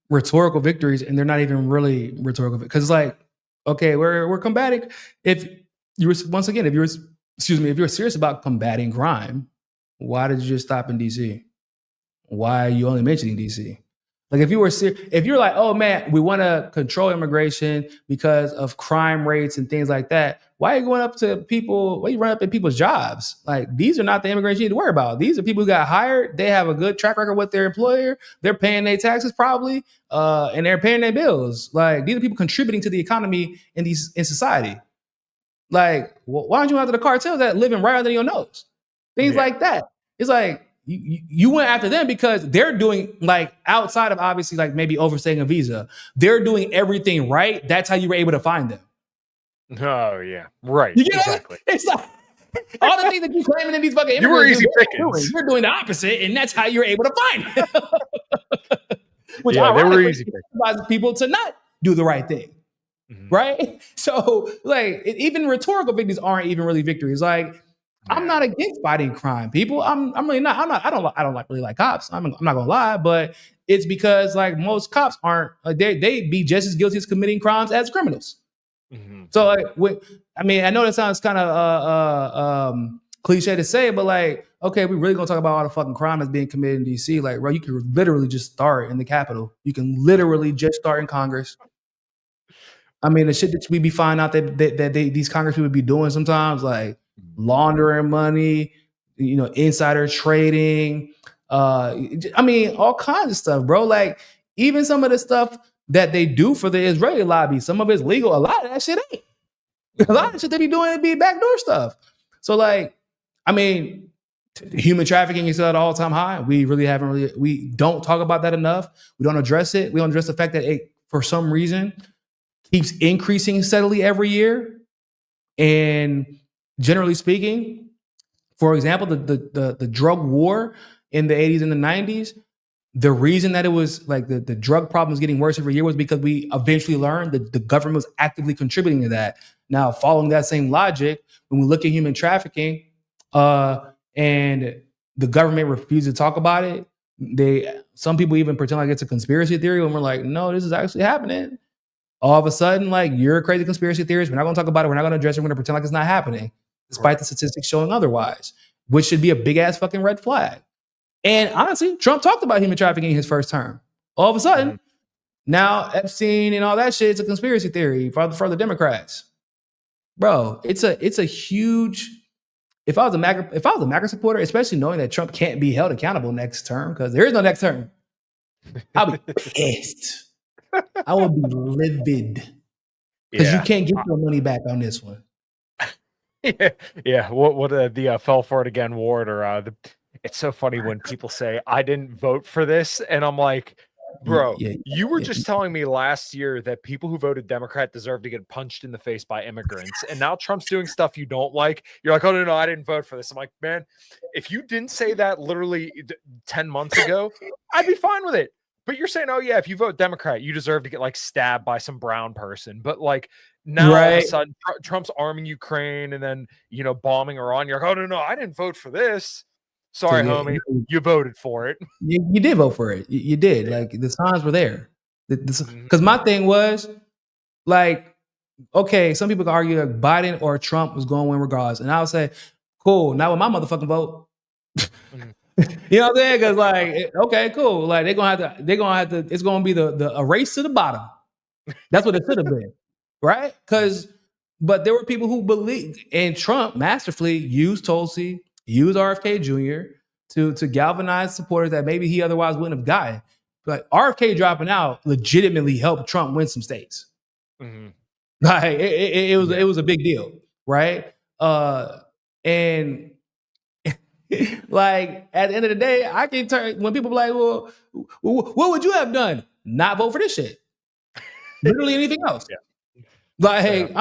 rhetorical victories, and they're not even really rhetorical because it's like, okay, we're combating. If you were serious about combating crime, why did you just stop in DC? Why are you only mentioning DC? Like if you're like, oh man, we want to control immigration because of crime rates and things like that. Why are you going up to people? Why are you running up in people's jobs? Like these are not the immigrants you need to worry about. These are people who got hired. They have a good track record with their employer. They're paying their taxes probably, and they're paying their bills. Like these are people contributing to the economy in society. Like why don't you go after the cartels that living right under your nose? Things like that. It's like, you went after them because they're doing, like, outside of obviously like maybe overstaying a visa, they're doing everything right. That's how you were able to find them. Oh yeah, right. You get exactly. It's like all the things that you claiming in these fucking you were easy pickings. You're doing the opposite, and that's how you're able to find them. Which they were easy pickings. People to not do the right thing. Right? So like even rhetorical victories aren't even really victories. Like I'm not against fighting crime, people. I'm really not. I don't really like cops. I'm not gonna lie, but it's because like most cops aren't. They be just as guilty as committing crimes as criminals. So like, I know that sounds kind of cliche to say, but like, okay, we really gonna talk about all the fucking crime that's being committed in DC? Like, bro, you can literally just start in the Capitol. You can literally just start in Congress. I mean, the shit that we be finding out that these Congress people be doing sometimes, like laundering money, insider trading. I mean, all kinds of stuff, bro. Like even some of the stuff that they do for the Israeli lobby, some of it's legal. A lot of that shit ain't. A lot of shit they be doing it be backdoor stuff. So like, I mean, human trafficking is at an all-time high. We don't talk about that enough. We don't address it. We don't address the fact that it, for some reason, keeps increasing steadily every year. And generally speaking, for example, the drug war in the 80s and the 90s, the reason that it was like the drug problem was getting worse every year was because we eventually learned that the government was actively contributing to that. Now, following that same logic, when we look at human trafficking, and the government refuses to talk about it, some people even pretend like it's a conspiracy theory when we're like, no, this is actually happening. All of a sudden, like, you're a crazy conspiracy theorist. We're not going to talk about it. We're not going to address it. We're going to pretend like it's not happening, despite the statistics showing otherwise, which should be a big ass fucking red flag. And honestly, Trump talked about human trafficking in his first term. All of a sudden, now Epstein and all that shit, it's a conspiracy theory for the Democrats. Bro, it's a huge. If I was a MAGA supporter, especially knowing that Trump can't be held accountable next term, because there is no next term, I'll be pissed. I will be livid because you can't get your money back on this one. Yeah. What the fell for it again ward or it's so funny when people say I didn't vote for this, and I'm like, bro, Yeah, you were yeah, just telling me last year that people who voted Democrat deserve to get punched in the face by immigrants, and now Trump's doing stuff you don't like. You're like, oh no, I didn't vote for this. I'm like, man, if you didn't say that literally 10 months ago, I'd be fine with it. But you're saying, oh yeah, if you vote Democrat, you deserve to get like stabbed by some brown person. But like now all of a right. sudden Trump's arming Ukraine and then bombing Iran. You're like, oh no, I didn't vote for this. So Sorry, homie, you voted for it. you did vote for it. You did. Yeah. Like the signs were there. Mhm. Because my thing was like, okay, some people can argue that Biden or Trump was going to win regardless, and I would say, cool. Not with my motherfucking vote. Mhm. You know what I'm saying? Because like, okay, cool. Like they're gonna have to. It's gonna be the a race to the bottom. That's what it should have been, right? But there were people who believed, and Trump masterfully used Tulsi, used RFK Jr. to galvanize supporters that maybe he otherwise wouldn't have gotten. But RFK dropping out legitimately helped Trump win some states. Mhm. Like it was Yeah. it was a big deal, right? And like at the end of the day, I can turn when people be like, well, what would you have done? Not vote for this shit. Literally anything else. Yeah. Like, Yeah. hey,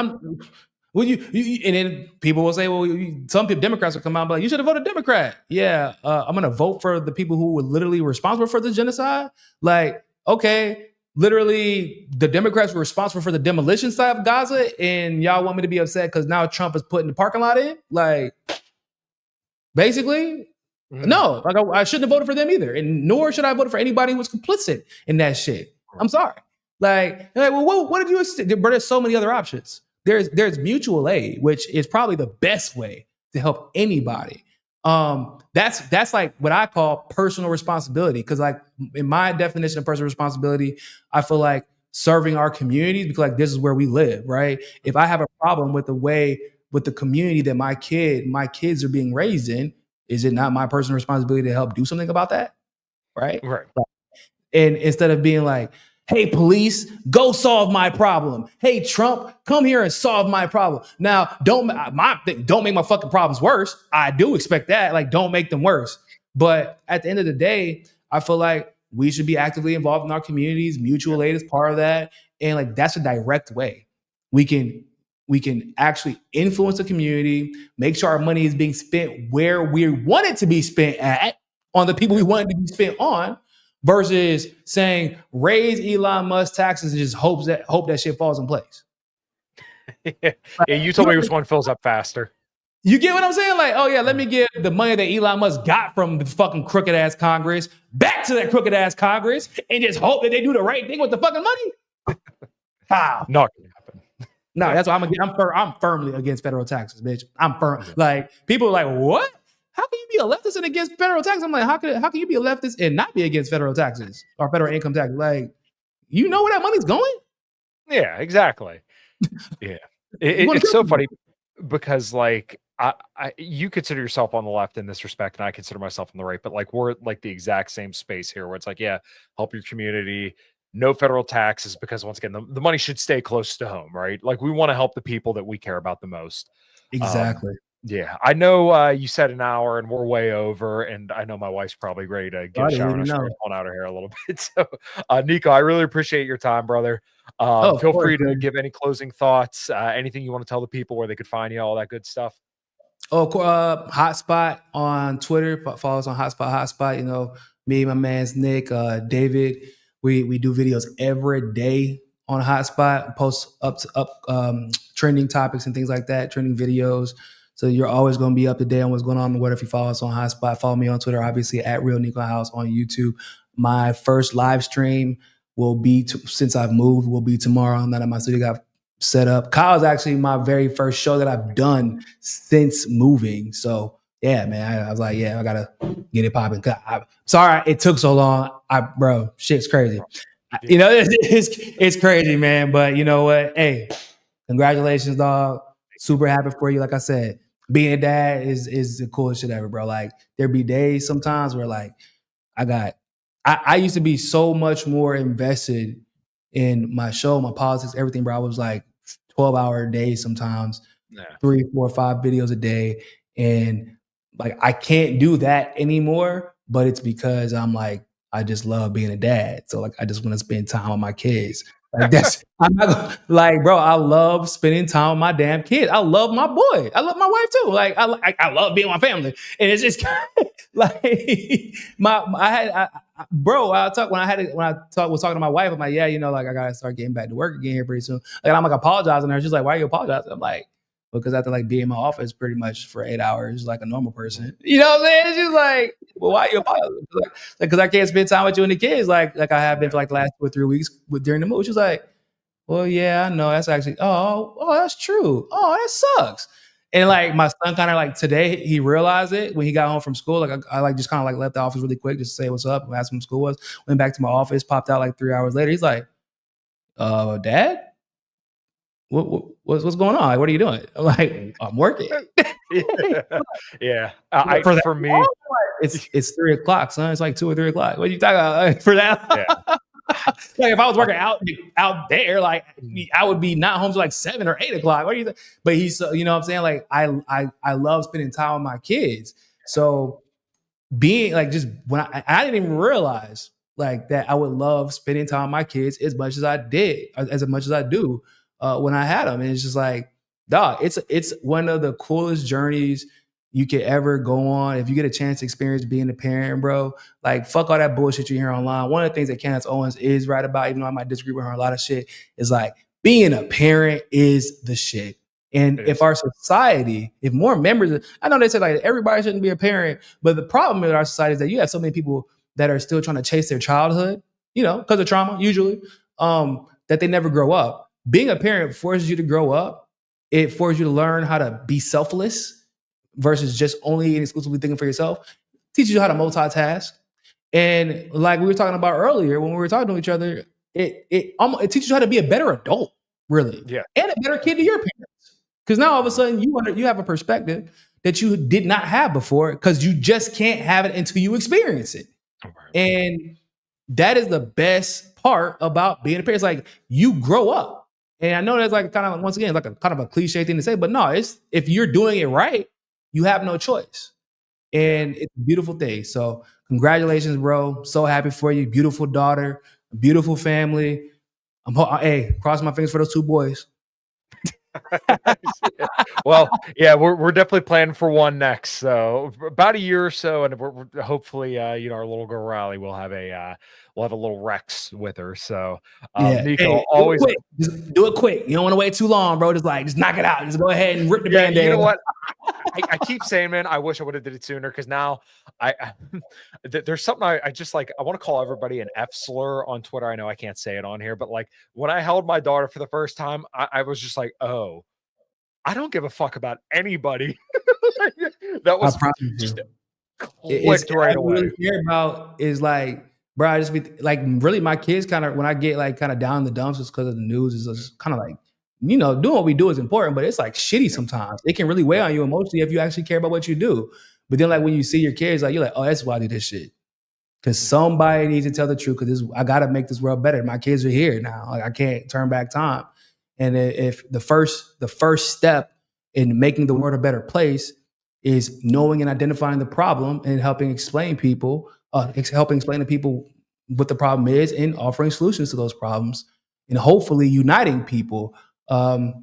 well, and then people will say, well, some people, Democrats will come out and be like, you should have voted Democrat. Yeah, I'm going to vote for the people who were literally responsible for the genocide. Like, okay, literally the Democrats were responsible for the demolition side of Gaza, and y'all want me to be upset because now Trump is putting the parking lot in? Like, basically, Mhm. no, like I shouldn't have voted for them either, and nor should I vote for anybody who was complicit in that shit. I'm sorry. Well, what did you? But there's so many other options. There's mutual aid, which is probably the best way to help anybody. That's like what I call personal responsibility. Because like in my definition of personal responsibility, I feel like serving our communities because like this is where we live, right? If I have a problem with the way with the community that my kids are being raised in, is it not my personal responsibility to help do something about that? Right. Right. And instead of being like, hey, police, go solve my problem. Hey, Trump, come here and solve my problem. Now, don't make my fucking problems worse. I do expect that. Like, don't make them worse. But at the end of the day, I feel like we should be actively involved in our communities. Mutual aid is part of that. And like that's a direct way we can actually influence the community, make sure our money is being spent where we want it to be spent at, on the people we want it to be spent on, versus saying raise Elon Musk taxes and just hope that shit falls in place. Yeah, you told me which one fills up faster. You get what I'm saying? Like, oh yeah, let me give the money that Elon Musk got from the fucking crooked ass Congress back to that crooked ass Congress and just hope that they do the right thing with the fucking money. How? Not gonna happen. No, that's why I'm firmly against federal taxes, bitch. I'm firm. Like people are like, what? How can you be a leftist and against federal taxes? I'm like, how can you be a leftist and not be against federal taxes or federal income tax? Like, you know where that money's going? Yeah, exactly. Yeah, it's so funny because like you consider yourself on the left in this respect, and I consider myself on the right, but like we're like the exact same space here, where it's like, yeah, help your community, no federal taxes, because once again, the money should stay close to home, right? Like we want to help the people that we care about the most. Exactly. Yeah, I know you said an hour and we're way over, and I know my wife's probably ready to get a shower and start on out of here a little bit. So, Niko, I really appreciate your time, brother. Feel free to give any closing thoughts, anything you want to tell the people where they could find you, all that good stuff. Oh, Hotspot on Twitter. Follow us on Hotspot. You know, me, my man's Nick, David. We do videos every day on Hotspot. Post up trending topics and things like that, trending videos. So you're always going to be up to date on what's going on. What if you follow us on Hotspot? Follow me on Twitter, obviously at Real Niko House on YouTube. My first live stream will be since I've moved will be tomorrow. Now that my studio got set up. Kyle's actually my very first show that I've done since moving. So yeah, man, I was like, yeah, I gotta get it popping. Sorry it took so long. Bro, shit's crazy. You know, it's crazy, man. But you know what? Hey, congratulations, dog. Super happy for you. Like I said, being a dad is the coolest shit ever, bro. Like there be days sometimes where like I used to be so much more invested in my show, my politics, everything, bro. I was like 12-hour days sometimes Yeah. 3, 4, 5 videos a day. And like, I can't do that anymore, but it's because I'm like, I just love being a dad. So like, I just want to spend time with my kids. Like that's, I'm not like, bro, I love spending time with my damn kids. I love my boy. I love my wife too. Like I love being with my family. And it's just like bro, I talk when I was talking to my wife, I'm like, yeah, you know, like I gotta start getting back to work again here pretty soon. Like I'm like apologizing to her. She's like, why are you apologizing? I'm like, because I have to like be in my office pretty much for 8 hours like a normal person. You know what I'm saying? She's like, well, why are you apologizing? Like, because I can't spend time with you and the kids like I have been for like the last 2 or 3 weeks during the move. She's like, well, yeah, I know. That's actually, that's true. Oh, that sucks. And like my son kind of like today, he realized it when he got home from school. Like I like just kind of like left the office really quick just to say what's up and ask him what school was. Went back to my office, popped out like 3 hours later. He's like, Dad? What's going on? Like, what are you doing? I'm like, I'm working. Yeah. For that For me, long, it's 3 o'clock, son. It's like 2 or 3 o'clock. What are you talking about? Like, for that? yeah. Like if I was working out there, like I would be not home till like 7 or 8 o'clock. What do you think? But he's, you know what I'm saying? Like I love spending time with my kids. So being like just when I didn't even realize like that I would love spending time with my kids as much as I did, as much as I do when I had them. And it's just like, dog, it's one of the coolest journeys you could ever go on. If you get a chance to experience being a parent, bro, like fuck all that bullshit you hear online. One of the things that Candace Owens is right about, even though I might disagree with her on a lot of shit, is like being a parent is the shit. And if our society, if more members, I know they say like everybody shouldn't be a parent, but the problem with our society is that you have so many people that are still trying to chase their childhood, you know, because of trauma, usually, that they never grow up. Being a parent forces you to grow up. It forces you to learn how to be selfless versus just only and exclusively thinking for yourself. Teaches you how to multitask. And like we were talking about earlier when we were talking to each other, it teaches you how to be a better adult, really. Yeah. And a better kid to your parents. Because now all of a sudden you have a perspective that you did not have before because you just can't have it until you experience it. Right. And that is the best part about being a parent. It's like you grow up. And I know that's like kind of, once again, like a kind of a cliche thing to say, but no, it's if you're doing it right, you have no choice. And it's a beautiful thing. So congratulations, bro. So happy for you. Beautiful daughter, beautiful family. Hey, cross my fingers for those 2 boys. Well, yeah, we're definitely planning for one next. So about a year or so, and we're hopefully, you know, our little girl Riley will have a little Rex with her. So, Niko, hey, always just do it quick. You don't want to wait too long, bro. Just knock it out. Just go ahead and rip the Band-Aid. You know what? I keep saying, man, I wish I would have did it sooner because now there's something I just like. I want to call everybody an F slur on Twitter. I know I can't say it on here, but like when I held my daughter for the first time, I was just like, oh, I don't give a fuck about anybody. That was just clicked right away. What I really care about is like, bro, I just be like, really, my kids kind of when I get like kind of down in the dumps, it's because of the news. Is just kind of like, you know, doing what we do is important, but it's like shitty sometimes. It can really weigh on you emotionally if you actually care about what you do. But then like when you see your kids, like you're like, oh, that's why I do this shit. Because somebody needs to tell the truth. Because I got to make this world better. My kids are here now. Like I can't turn back time. And if the first step in making the world a better place is knowing and identifying the problem and helping explain to people what the problem is and offering solutions to those problems and hopefully uniting people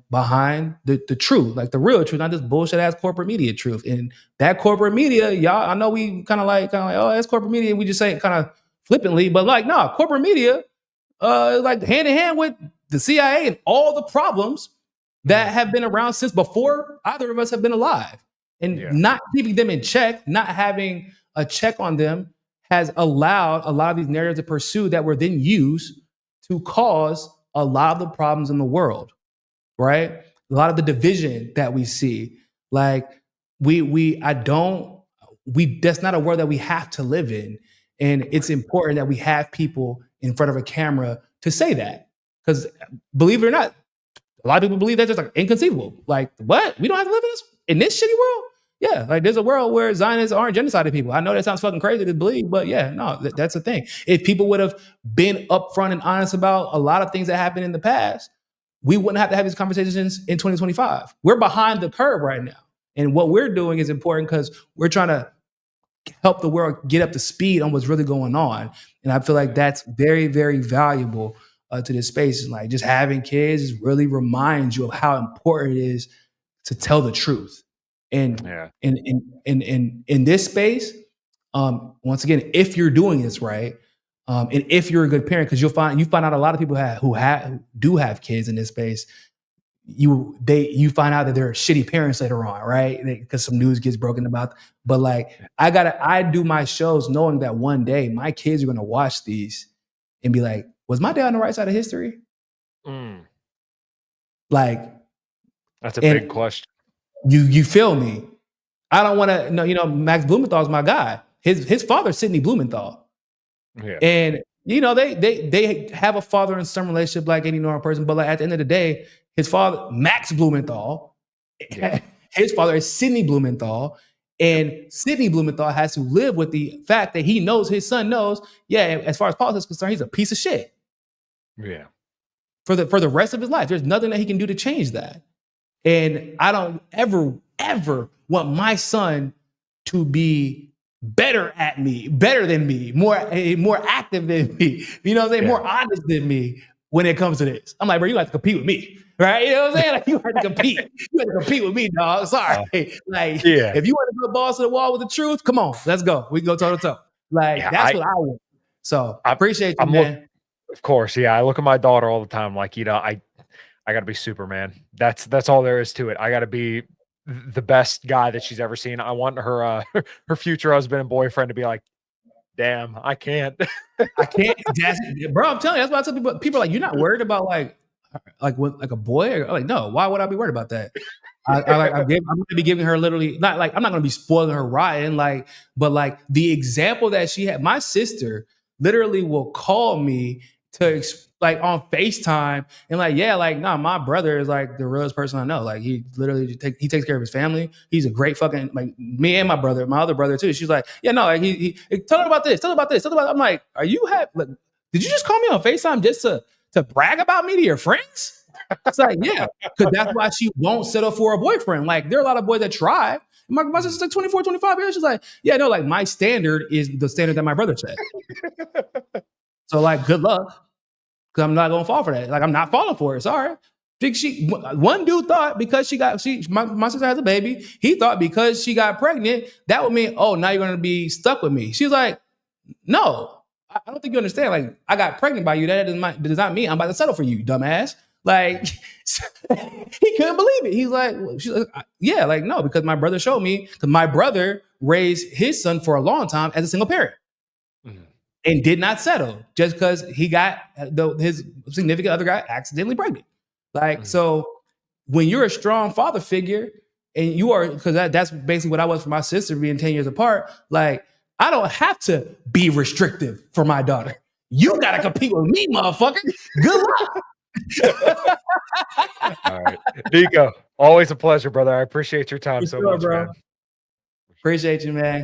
behind the truth, like the real truth, not this bullshit ass corporate media truth. And that corporate media, y'all, I know we kind of like, oh, that's corporate media. We just say it kind of flippantly, but like, no, corporate media, like hand in hand with the CIA and all the problems that have been around since before either of us have been alive. And not keeping them in check, not having a check on them has allowed a lot of these narratives to pursue that were then used to cause a lot of the problems in the world, right? A lot of the division that we see. Like that's not a world that we have to live in. And it's important that we have people in front of a camera to say that. Because believe it or not, a lot of people believe that's just like inconceivable. Like, what? We don't have to live in this shitty world? Yeah, like there's a world where Zionists aren't genociding people. I know that sounds fucking crazy to believe, but yeah, no, that's the thing. If people would have been upfront and honest about a lot of things that happened in the past, we wouldn't have to have these conversations in 2025. We're behind the curve right now. And what we're doing is important because we're trying to help the world get up to speed on what's really going on. And I feel like that's very, very valuable to this space. And like just having kids really reminds you of how important it is to tell the truth. And in this space, once again, if you're doing this right, and if you're a good parent, because you find out a lot of people who do have kids in this space, you find out that they're shitty parents later on, right? Because some news gets broken about. But like, I do my shows knowing that one day my kids are gonna watch these and be like, was my dad on the right side of history? Like, that's a big question. You feel me? I don't want to. No, Max Blumenthal is my guy. His father's Sidney Blumenthal, and they have a father and son relationship like any normal person. But like at the end of the day, his father, Max Blumenthal, his father is Sidney Blumenthal, and Sidney Blumenthal has to live with the fact that he knows his son knows. Yeah, as far as politics is concerned, he's a piece of shit. Yeah. For the rest of his life, there's nothing that he can do to change that. And I don't ever want my son to be better than me, more active than me, more honest than me when it comes to this. I'm like, bro, you have to compete with me, right? You know what I'm saying? Like, you have to compete. You have to compete with me, dog. Sorry. If you want to put balls to the wall with the truth, come on, let's go. We can go toe to toe. Like, that's what I want. So I appreciate you, man. Of course, yeah. I look at my daughter all the time, like, I got to be Superman. That's all there is to it. I got to be the best guy that she's ever seen. I want her her future husband and boyfriend to be like, damn, I can't. I can't. Bro, I'm telling you, that's why I tell people. People are like, you're not worried about like a boy? I'm like, no. Why would I be worried about that? I'm going to be giving her literally not like I'm not going to be spoiling her rotten, but like the example that she had. My sister literally will call me to like on FaceTime and like, nah, my brother is like the realest person I know. Like he literally he takes care of his family. He's a great fucking like me and my other brother too. She's like, yeah, no, like he tell her about this. I'm like, are you did you just call me on FaceTime just to brag about me to your friends? It's like, yeah, because that's why she won't settle for a boyfriend. Like there are a lot of boys that try. My sister's like 24, 25 years. She's like, yeah, no, like my standard is the standard that my brother set. So like, good luck. Because I'm not gonna fall for that. Like I'm not falling for it. Sorry. One dude thought because my sister has a baby, he thought because she got pregnant, that would mean, oh, now you're gonna be stuck with me. She was like, no, I don't think you understand. Like I got pregnant by you. That does not mean I'm about to settle for you, dumbass. Like he couldn't believe it. He's like, she's like, yeah, like no, because my brother showed me. Because my brother raised his son for a long time as a single parent. And did not settle just because he got his significant other guy accidentally pregnant. Like, so when you're a strong father figure and you are, because that's basically what I was for my sister being 10 years apart. Like, I don't have to be restrictive for my daughter. You got to compete with me, motherfucker. Good luck. All right. Niko, always a pleasure, brother. I appreciate your time so much, bro. man. Appreciate you, man.